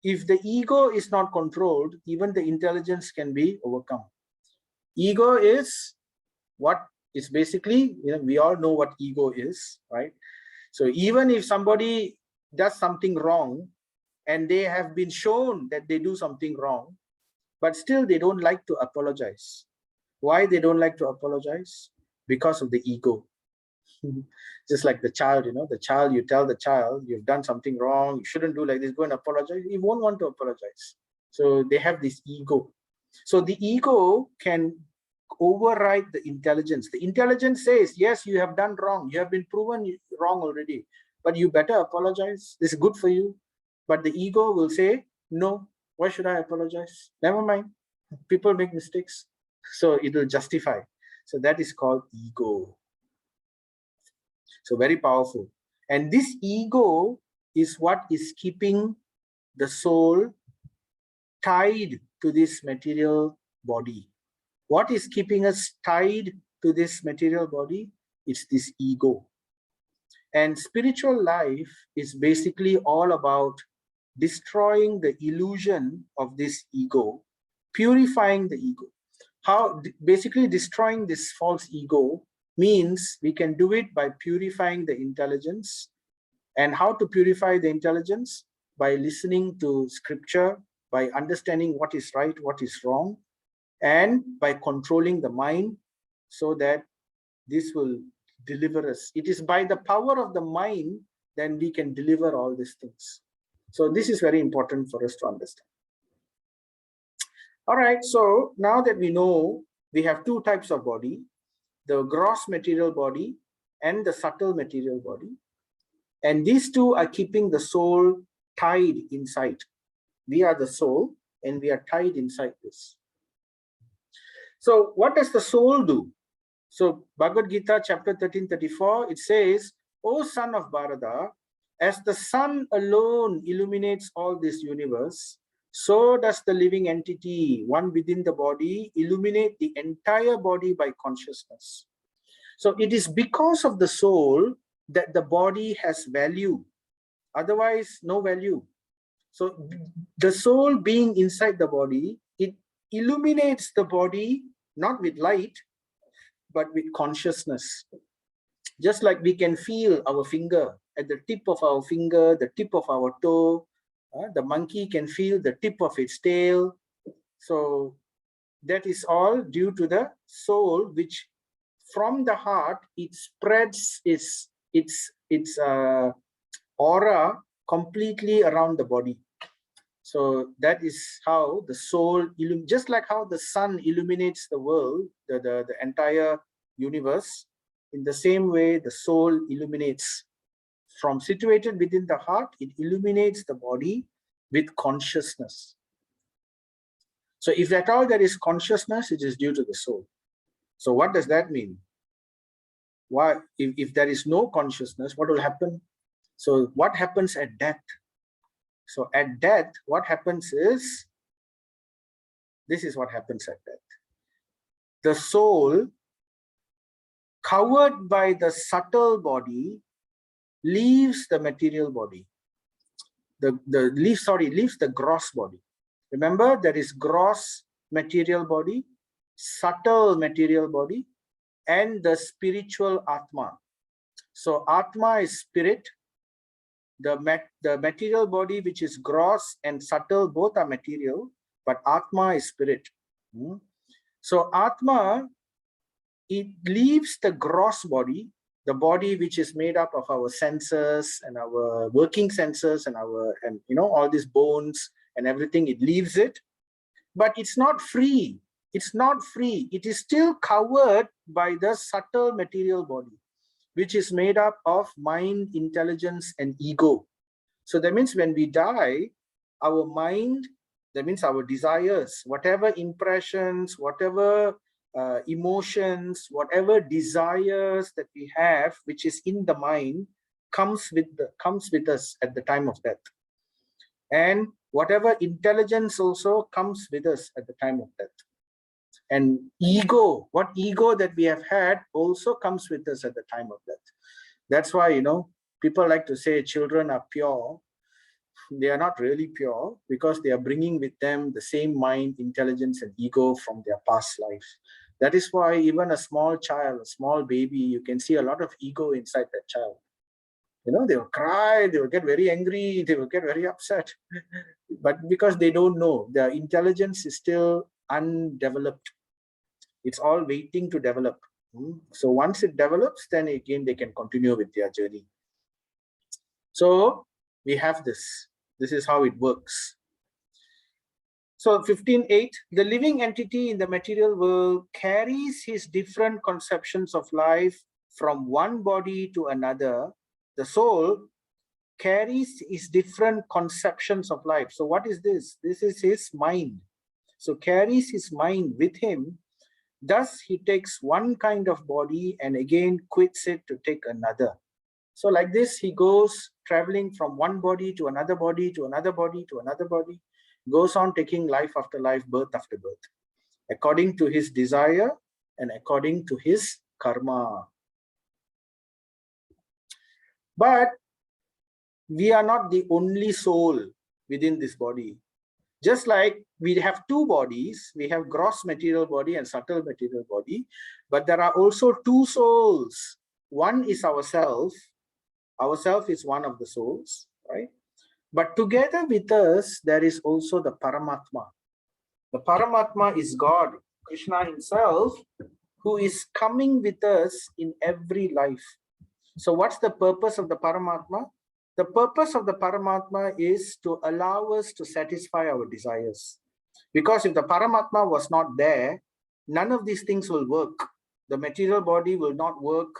if the ego is not controlled, even the intelligence can be overcome. Ego is what is basically, you know, we all know what ego is, right? So even if somebody does something wrong and they have been shown that they do something wrong, but still they don't like to apologize. Why they don't like to apologize? Because of the ego. Just like the child, you know, the child, you tell the child, you've done something wrong, you shouldn't do like this, go and apologize. He won't want to apologize. So they have this ego. So the ego can override the intelligence. The intelligence says, yes, you have done wrong. You have been proven wrong already, but you better apologize. This is good for you. But the ego will say, no, why should I apologize? Never mind. People make mistakes. So it will justify. So that is called ego. So very powerful. And this ego is what is keeping the soul tied to this material body. What is keeping us tied to this material body? It's this ego. And spiritual life is basically all about destroying the illusion of this ego, purifying the ego. How basically destroying this false ego means we can do it by purifying the intelligence. And how to purify the intelligence? By listening to scripture, by understanding what is right, what is wrong, and by controlling the mind, so that this will deliver us. It is by the power of the mind then we can deliver all these things. So this is very important for us to understand. All right, so now that we know we have two types of body, the gross material body and the subtle material body, and these two are keeping the soul tied inside. We are the soul and we are tied inside this. So what does the soul do? So Bhagavad Gita Chapter 13:34, it says, O son of Bharata, as the sun alone illuminates all this universe, so does the living entity, one within the body, illuminate the entire body by consciousness. So it is because of the soul that the body has value. Otherwise, no value. So the soul being inside the body, it illuminates the body, not with light, but with consciousness. Just like we can feel our finger, at the tip of our finger, the tip of our toe, the monkey can feel the tip of its tail. So that is all due to the soul, which from the heart, it spreads its aura completely around the body. So that is how the soul, just like how the sun illuminates the world, the entire universe, in the same way the soul illuminates. From situated within the heart, it illuminates the body with consciousness. So if at all there is consciousness, it is due to the soul. So what does that mean? Why, if there is no consciousness, what will happen? So what happens at death? So at death, what happens is, this is what happens at death. The soul, covered by the subtle body, leaves the material body. Leaves the gross body. Remember, there is gross material body, subtle material body, and the spiritual Atma. So Atma is spirit. The material body, which is gross and subtle, both are material, but Atma is spirit. So Atma, it leaves the gross body, the body which is made up of our senses and our working senses and our, and you know, all these bones and everything, it leaves it, but it's not free. It's not free. It is still covered by the subtle material body, which is made up of mind, intelligence, and ego. So that means when we die, our mind, that means our desires, whatever impressions, whatever emotions, whatever desires that we have, which is in the mind, comes with us at the time of death. And whatever intelligence also comes with us at the time of death. And ego, what ego that we have had also comes with us at the time of death. That's why, you know, people like to say children are pure. They are not really pure because they are bringing with them the same mind, intelligence, and ego from their past lives. That is why even a small child, a small baby, you can see a lot of ego inside that child. You know, they will cry, they will get very angry, they will get very upset. But because they don't know, their intelligence is still undeveloped. It's all waiting to develop. So once it develops, then again they can continue with their journey. So we have this. This is how it works. So 15.8, the living entity in the material world carries his different conceptions of life from one body to another. The soul carries his different conceptions of life. So what is this? This is his mind. So carries his mind with him. Thus he takes one kind of body and again quits it to take another. So like this, he goes traveling from one body to another body, to another body, to another body, goes on taking life after life, birth after birth, according to his desire and according to his karma. But we are not the only soul within this body. Just like we have two bodies, we have gross material body and subtle material body, but there are also two souls. One is ourself. Ourself is one of the souls, right? But together with us, there is also the Paramatma. The Paramatma is God, Krishna himself, who is coming with us in every life. So what's the purpose of the Paramatma? The purpose of the Paramatma is to allow us to satisfy our desires. Because if the Paramatma was not there, none of these things will work. The material body will not work.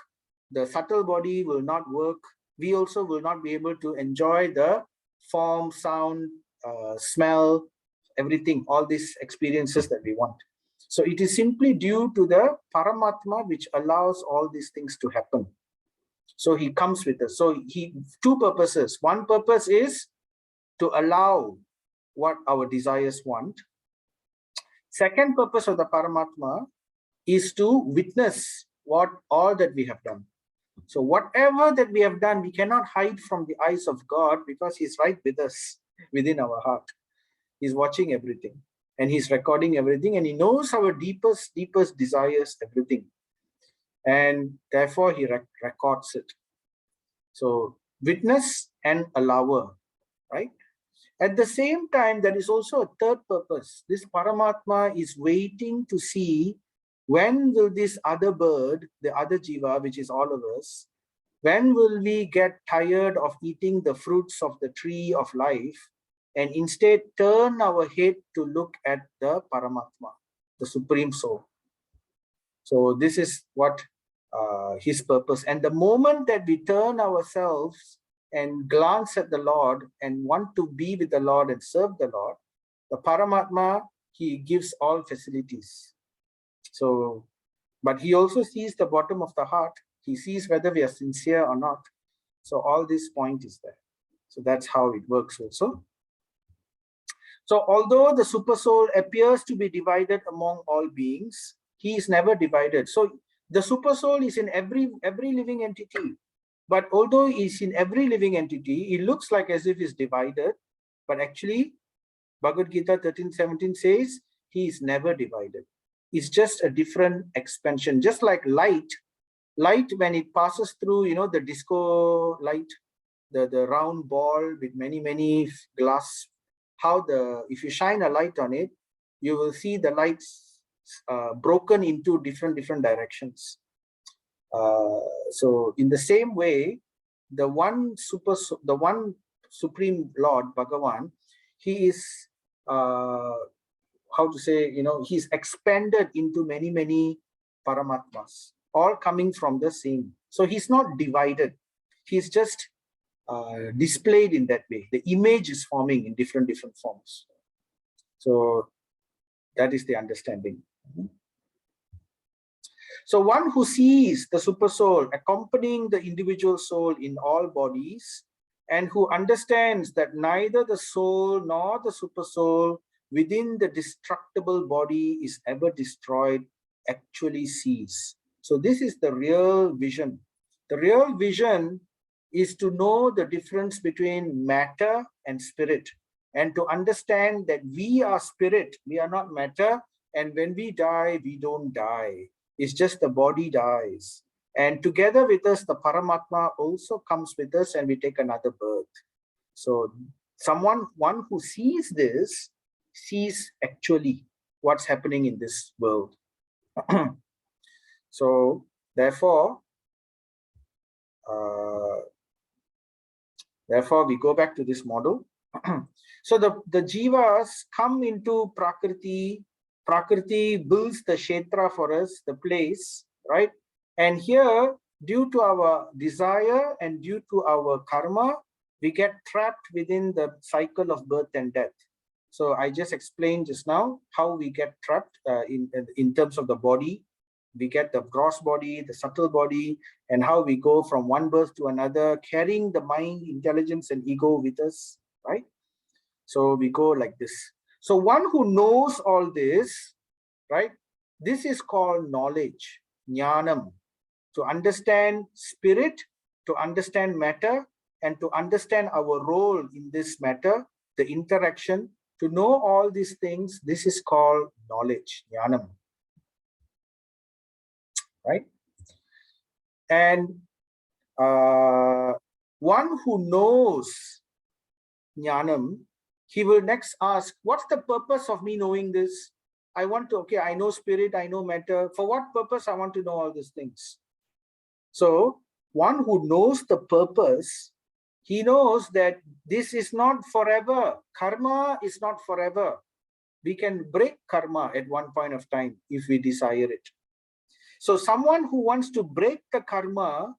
The subtle body will not work. We also will not be able to enjoy the form, sound, smell, everything, all these experiences that we want. So it is simply due to the Paramatma which allows all these things to happen. So he comes with us. So two purposes. One purpose is to allow what our desires want. Second purpose of the Paramatma is to witness what all that we have done. So whatever that we have done, we cannot hide from the eyes of God because he's right with us within our heart. He's watching everything and he's recording everything and he knows our deepest desires, everything. And therefore he records it. So witness and allower, right? At the same time, there is also a third purpose. This Paramatma is waiting to see when will this other bird, the other jiva, which is all of us, when will we get tired of eating the fruits of the tree of life and instead turn our head to look at the Paramatma, the Supreme Soul. So this is what his purpose. And the moment that we turn ourselves and glance at the Lord and want to be with the Lord and serve the Lord, the Paramatma, he gives all facilities. So, but he also sees the bottom of the heart. He sees whether we are sincere or not. So all this point is there. So that's how it works also. So although the super soul appears to be divided among all beings, he is never divided. So the super soul is in every living entity. But although he's in every living entity, it looks like as if it's divided. But actually, Bhagavad Gita 13:17 says he is never divided. It's just a different expansion. Just like light when it passes through, you know, the disco light, the round ball with many glass, how if you shine a light on it, you will see the lights broken into different directions. So in the same way, the one supreme Lord Bhagavan, he is how to say, you know, he's expanded into many Paramatmas, all coming from the same. So he's not divided. He's just displayed in that way. The image is forming in different forms. So that is the understanding. So one who sees the super soul accompanying the individual soul in all bodies, and who understands that neither the soul nor the super soul within the destructible body is ever destroyed, actually sees. So this is the real vision. The real vision is to know the difference between matter and spirit, and to understand that we are spirit, we are not matter, and when we die, we don't die. It's just the body dies. And together with us, the Paramatma also comes with us, and we take another birth. So one who sees this, sees actually what's happening in this world. So therefore we go back to this model. So the jivas come into Prakriti. Prakriti builds the kshetra for us, the place, right? And here, due to our desire and due to our karma, we get trapped within the cycle of birth and death. So I just explained just now how we get trapped in terms of the body. We get the gross body, the subtle body, and how we go from one birth to another, carrying the mind, intelligence, and ego with us, right? So we go like this. So one who knows all this, right? This is called knowledge, jnanam. To understand spirit, to understand matter, and to understand our role in this matter, the interaction, to know all these things, this is called knowledge, jnanam. Right? And one who knows jnanam, he will next ask, what's the purpose of me knowing this? I want to, okay, I know spirit, I know matter. For what purpose I want to know all these things? So one who knows the purpose, he knows that this is not forever. Karma is not forever. We can break karma at one point of time if we desire it. So someone who wants to break the karma,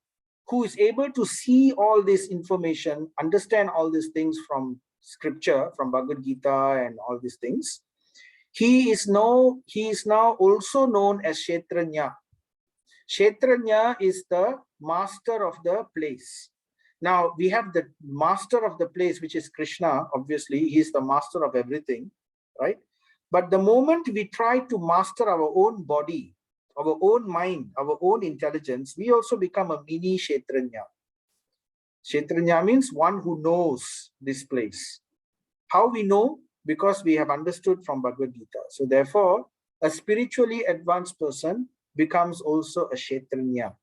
who is able to see all this information, understand all these things from scripture, from Bhagavad Gita and all these things, he is now also known as Kshetranya. Kshetranya is the master of the place. Now we have the master of the place, which is Krishna. Obviously, he is the master of everything, right? But the moment we try to master our own body, our own mind, our own intelligence, we also become a mini Kshetranya. Kshetranya means one who knows this place. How we know? Because we have understood from Bhagavad Gita. So therefore, a spiritually advanced person becomes also a Kshetranya.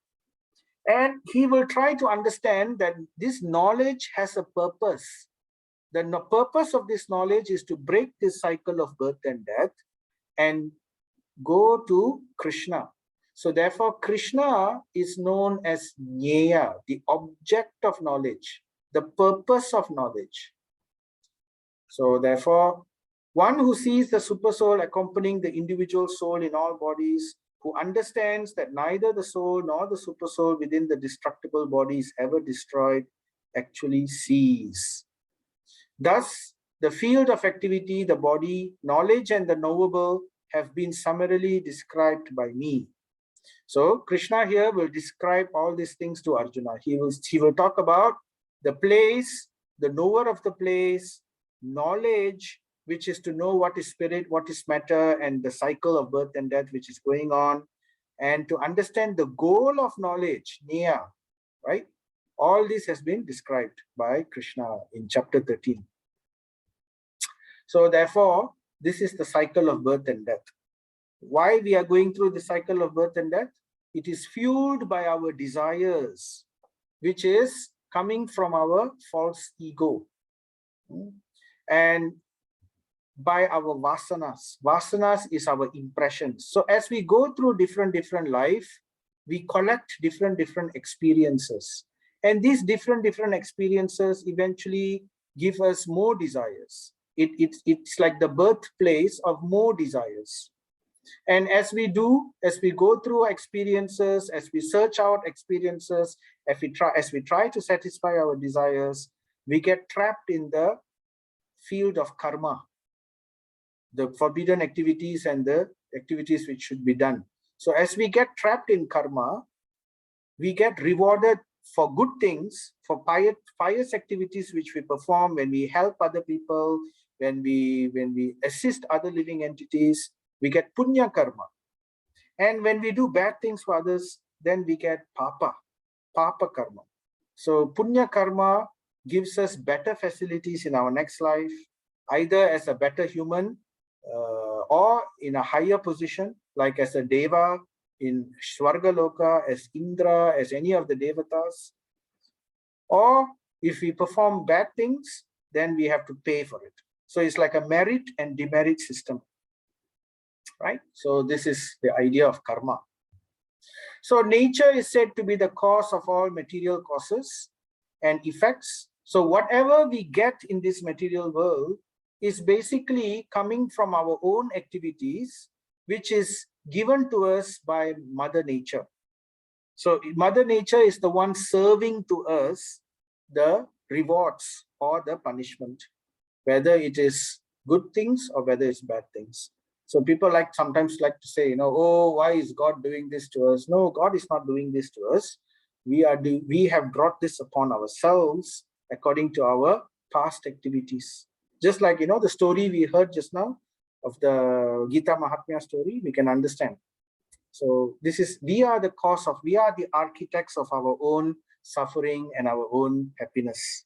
And he will try to understand that this knowledge has a purpose. The purpose of this knowledge is to break this cycle of birth and death and go to Krishna. So therefore, Krishna is known as Jnaya, the object of knowledge, the purpose of knowledge. So therefore, one who sees the super soul accompanying the individual soul in all bodies, who understands that neither the soul nor the super soul within the destructible body is ever destroyed, actually sees. Thus, The field of activity, the body, knowledge, and the knowable have been summarily described by me. So Krishna here will describe all these things to Arjuna. He will talk about the place, the knower of the place, knowledge, which is to know what is spirit, what is matter, and the cycle of birth and death which is going on, and to understand the goal of knowledge, Niya, right? All this has been described by Krishna in chapter 13. So therefore, this is the cycle of birth and death. Why we are going through the cycle of birth and death? It is fueled by our desires, which is coming from our false ego, and by our vasanas. Vasanas is our impressions. So as we go through different life, we collect different experiences, and these different experiences eventually give us more desires. It's like the birthplace of more desires. And as we go through experiences, as we search out experiences, as we try to satisfy our desires, we get trapped in the field of karma, the forbidden activities and the activities which should be done. So as we get trapped in karma, we get rewarded for good things, for pious activities which we perform, when we help other people, when we assist other living entities, we get punya karma. And when we do bad things for others, then we get papa karma. So punya karma gives us better facilities in our next life, either as a better human or in a higher position, like as a deva in Swarga Loka, as Indra, as any of the devatas. Or if we perform bad things, then we have to pay for it. So it's like a merit and demerit system, right? So this is the idea of karma. So nature is said to be the cause of all material causes and effects. So whatever we get in this material world is basically coming from our own activities, which is given to us by Mother Nature. So Mother Nature is the one serving to us the rewards or the punishment, whether it is good things or whether it's bad things. So people sometimes like to say, oh, why is God doing this to us? No, God is not doing this to us. We have brought this upon ourselves according to our past activities. Just like, the story we heard just now of the Gita Mahatmya story, we can understand. So we are the architects of our own suffering and our own happiness.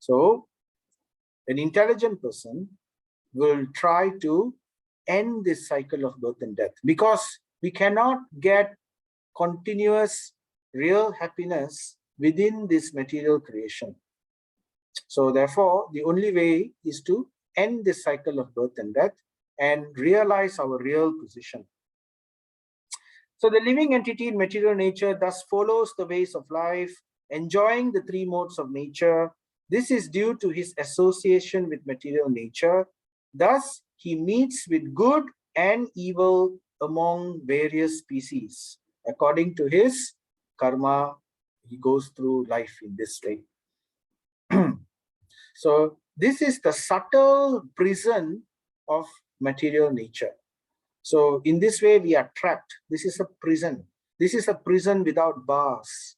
So an intelligent person will try to end this cycle of birth and death, because we cannot get continuous real happiness within this material creation. So therefore, the only way is to end this cycle of birth and death and realize our real position. So the living entity in material nature thus follows the ways of life, enjoying the three modes of nature. This is due to his association with material nature. Thus, he meets with good and evil among various species. According to his karma, he goes through life in this way. So this is the subtle prison of material nature. So in this way, we are trapped. This is a prison. This is a prison without bars,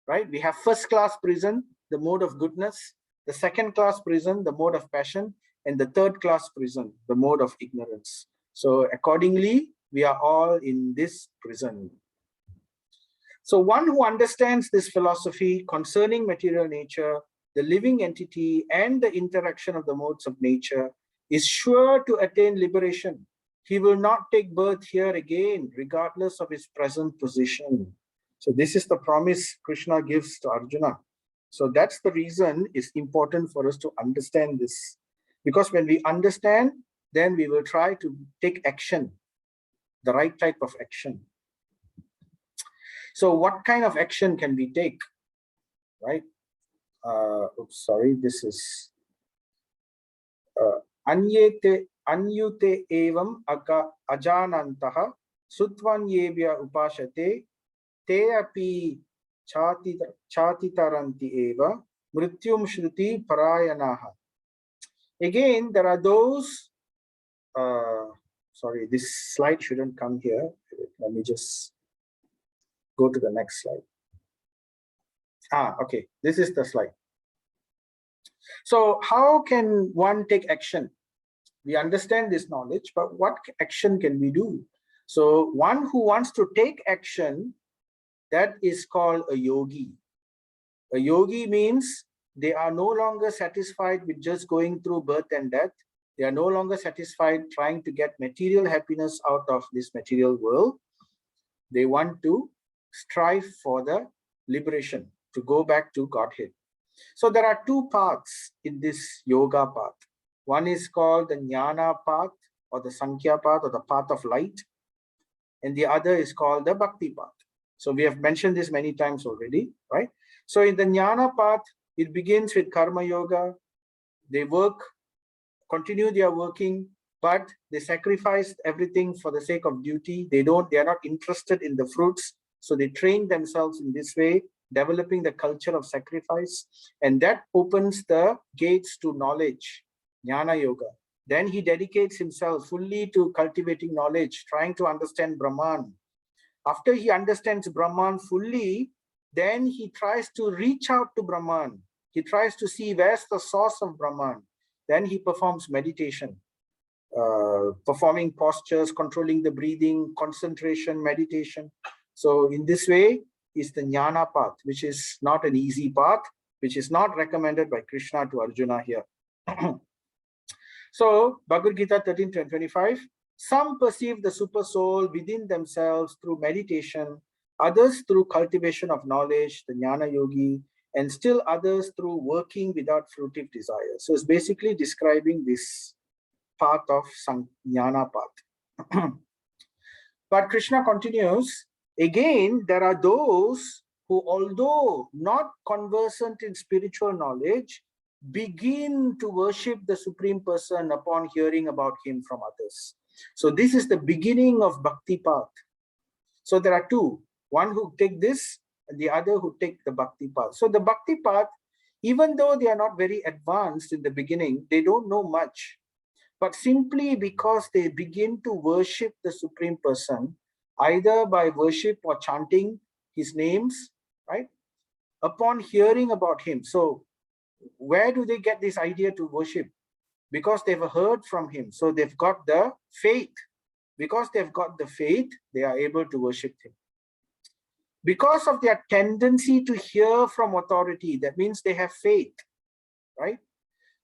right? We have first class prison, the mode of goodness, the second class prison, the mode of passion, and the third class prison, the mode of ignorance. So accordingly, we are all in this prison. So one who understands this philosophy concerning material nature, the living entity, and the interaction of the modes of nature is sure to attain liberation. He will not take birth here again, regardless of his present position. So this is the promise Krishna gives to Arjuna. So that's the reason it's important for us to understand this. Because when we understand, then we will try to take action, the right type of action. So what kind of action can we take, right? Oops, sorry, this is anyute evam ajanantaha sutvanyebhya upashate te api chatitaranti eva mrityum shruti parayanaha. Again, there are those, sorry, this slide shouldn't come here. Let me just go to the next slide. Okay, this is the slide. So how can one take action? We understand this knowledge, but what action can we do? So one who wants to take action, that is called a yogi. A yogi means they are no longer satisfied with just going through birth and death. They are no longer satisfied trying to get material happiness out of this material world. They want to strive for the liberation, to go back to Godhead. So there are two paths in this yoga path. One is called the jnana path, or the sankhya path, or the path of light. And the other is called the bhakti path. So we have mentioned this many times already, right? So in the jnana path, it begins with karma yoga. They work, continue their working, but they sacrifice everything for the sake of duty. They are not interested in the fruits. So they train themselves in this way, developing the culture of sacrifice. And that opens the gates to knowledge, jnana yoga. Then he dedicates himself fully to cultivating knowledge, trying to understand Brahman. After he understands Brahman fully, then he tries to reach out to Brahman. He tries to see where's the source of Brahman. Then he performs meditation, performing postures, controlling the breathing, concentration, meditation. So in this way is the jnana path, which is not an easy path, which is not recommended by Krishna to Arjuna here. So Bhagavad Gita 13:25, some perceive the super soul within themselves through meditation, others through cultivation of knowledge, the jnana yogi, and still others through working without fruitive desire. So it's basically describing this path of jnana path. But Krishna continues, again, there are those who, although not conversant in spiritual knowledge, begin to worship the Supreme Person upon hearing about him from others. So this is the beginning of bhakti path. So there are two, one who take this and the other who take the bhakti path. So the bhakti path, even though they are not very advanced in the beginning, they don't know much. But simply because they begin to worship the Supreme Person, either by worship or chanting his names, right? Upon hearing about him. So where do they get this idea to worship? Because they've heard from him. So they've got the faith. Because they've got the faith, they are able to worship him. Because of their tendency to hear from authority, that means they have faith, right?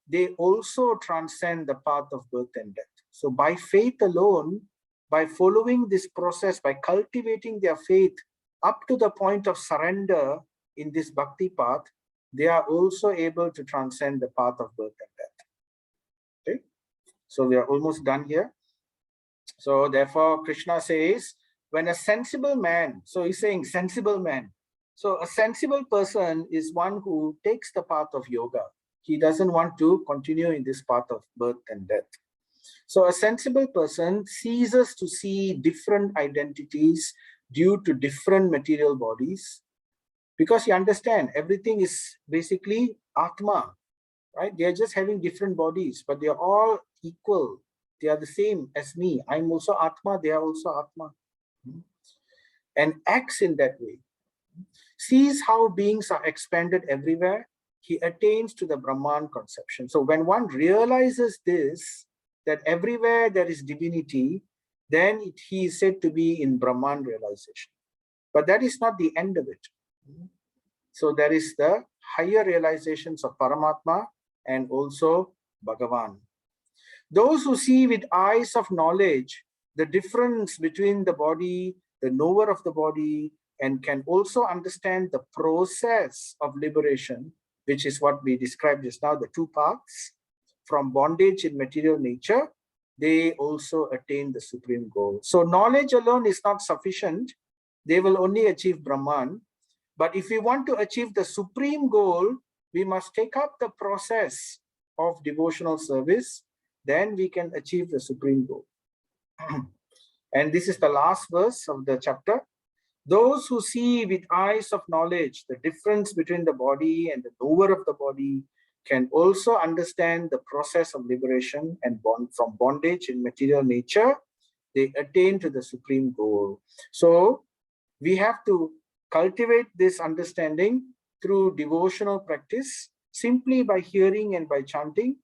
They also transcend the path of birth and death. So by faith alone, by following this process, by cultivating their faith up to the point of surrender in this bhakti path, they are also able to transcend the path of birth and death. Okay, so we are almost done here. So therefore, Krishna says, when a sensible man, so he's saying sensible man. So a sensible person is one who takes the path of yoga. He doesn't want to continue in this path of birth and death. So a sensible person ceases to see different identities due to different material bodies, because you understand everything is basically Atma, right? They are just having different bodies, but they are all equal. They are the same as me. I'm also Atma, they are also Atma. And acts in that way. Sees how beings are expanded everywhere, he attains to the Brahman conception. So when one realizes this, that everywhere there is divinity, then he is said to be in Brahman realization. But that is not the end of it. So there is the higher realizations of Paramatma and also Bhagavan. Those who see with eyes of knowledge the difference between the body, the knower of the body, and can also understand the process of liberation, which is what we described just now, the two paths, from bondage in material nature, they also attain the supreme goal. So knowledge alone is not sufficient. They will only achieve Brahman. But if we want to achieve the supreme goal, we must take up the process of devotional service. Then we can achieve the supreme goal. And this is the last verse of the chapter. Those who see with eyes of knowledge the difference between the body and the knower of the body can also understand the process of liberation and from bondage in material nature, they attain to the supreme goal. So we have to cultivate this understanding through devotional practice, simply by hearing and by chanting.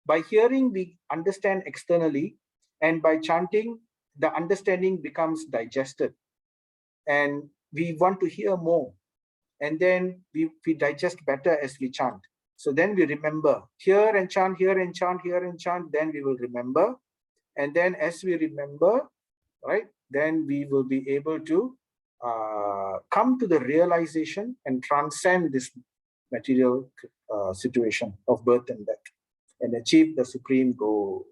By hearing, we understand externally, and by chanting, the understanding becomes digested. And we want to hear more. And then we digest better as we chant. So then we remember, hear and chant, hear and chant, hear and chant, then we will remember. And then as we remember, right, then we will be able to come to the realization and transcend this material situation of birth and death and achieve the supreme goal.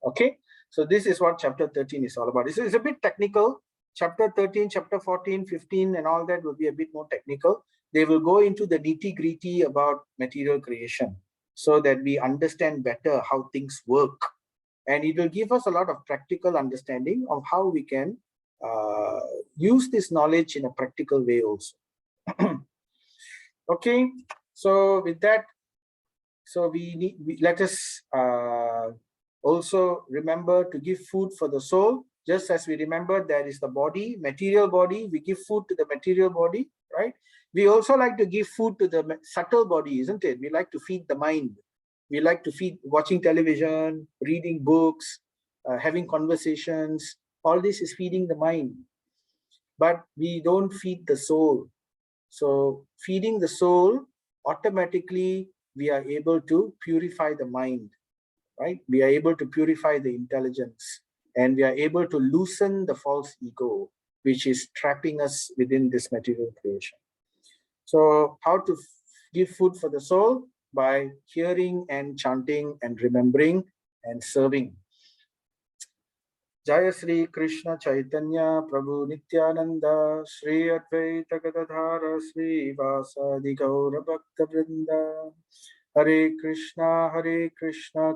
Okay, so this is what chapter 13 is all about. It's a bit technical. Chapter 13, chapter 14, 15, and all that will be a bit more technical. They will go into the nitty-gritty about material creation so that we understand better how things work. And it will give us a lot of practical understanding of how we can use this knowledge in a practical way also. Okay, so with that, so let us also remember to give food for the soul. Just as we remember there is the body, material body, we give food to the material body, right? We also like to give food to the subtle body, isn't it? We like to feed the mind. We like to feed watching television, reading books, having conversations. All this is feeding the mind. But we don't feed the soul. So feeding the soul, automatically we are able to purify the mind, right? We are able to purify the intelligence, and we are able to loosen the false ego, which is trapping us within this material creation. So how to give food for the soul? By hearing and chanting and remembering and serving. Jaya Sri Krishna Chaitanya Prabhu Nityananda Sri Advaita Gadadhara Sri Vasadi Gaura Bhakta Vrinda. Hare Krishna Krishna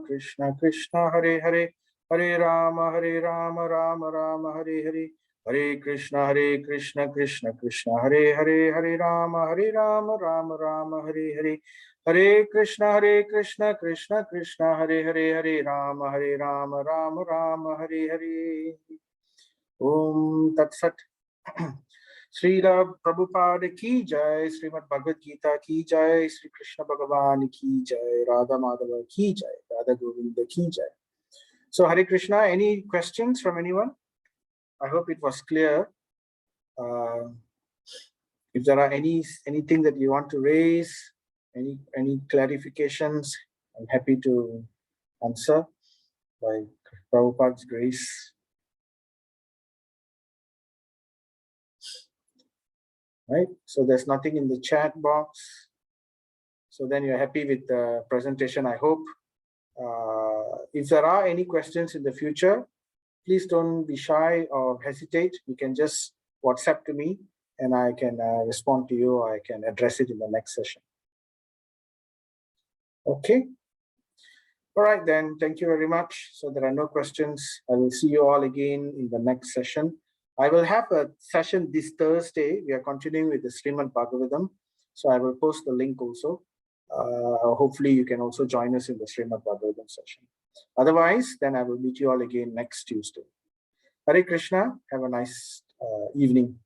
Krishna Hare Hare, Hare Rama Rama Rama Hare Hare, Hare Krishna Krishna Krishna Hare Hare, Hare Rama Rama Rama Hare Hare, Hare Krishna Krishna Krishna Hare Hare, Hare Rama Rama Rama Hare Hare. Om Tat Sat. Srila Prabhupada ki jai, Srimad Bhagavad Gita ki jai, Sri Krishna Bhagavan ki jai, Radha Madhava ki jai, Radha Govinda ki jai. So Hare Krishna, any questions from anyone? I hope it was clear. If there are anything that you want to raise, any clarifications, I'm happy to answer by Prabhupada's grace. Right, so there's nothing in the chat box. So then you're happy with the presentation, I hope. If there are any questions in the future, please don't be shy or hesitate. You can just WhatsApp to me and I can respond to you, or I can address it in the next session. Okay. All right, then. Thank you very much. So there are no questions. I will see you all again in the next session. I will have a session this Thursday. We are continuing with the Srimad Bhagavatam. So I will post the link also. Hopefully you can also join us in the Srimad Bhagavatam session. Otherwise, then I will meet you all again next Tuesday. Hare Krishna. Have a nice evening.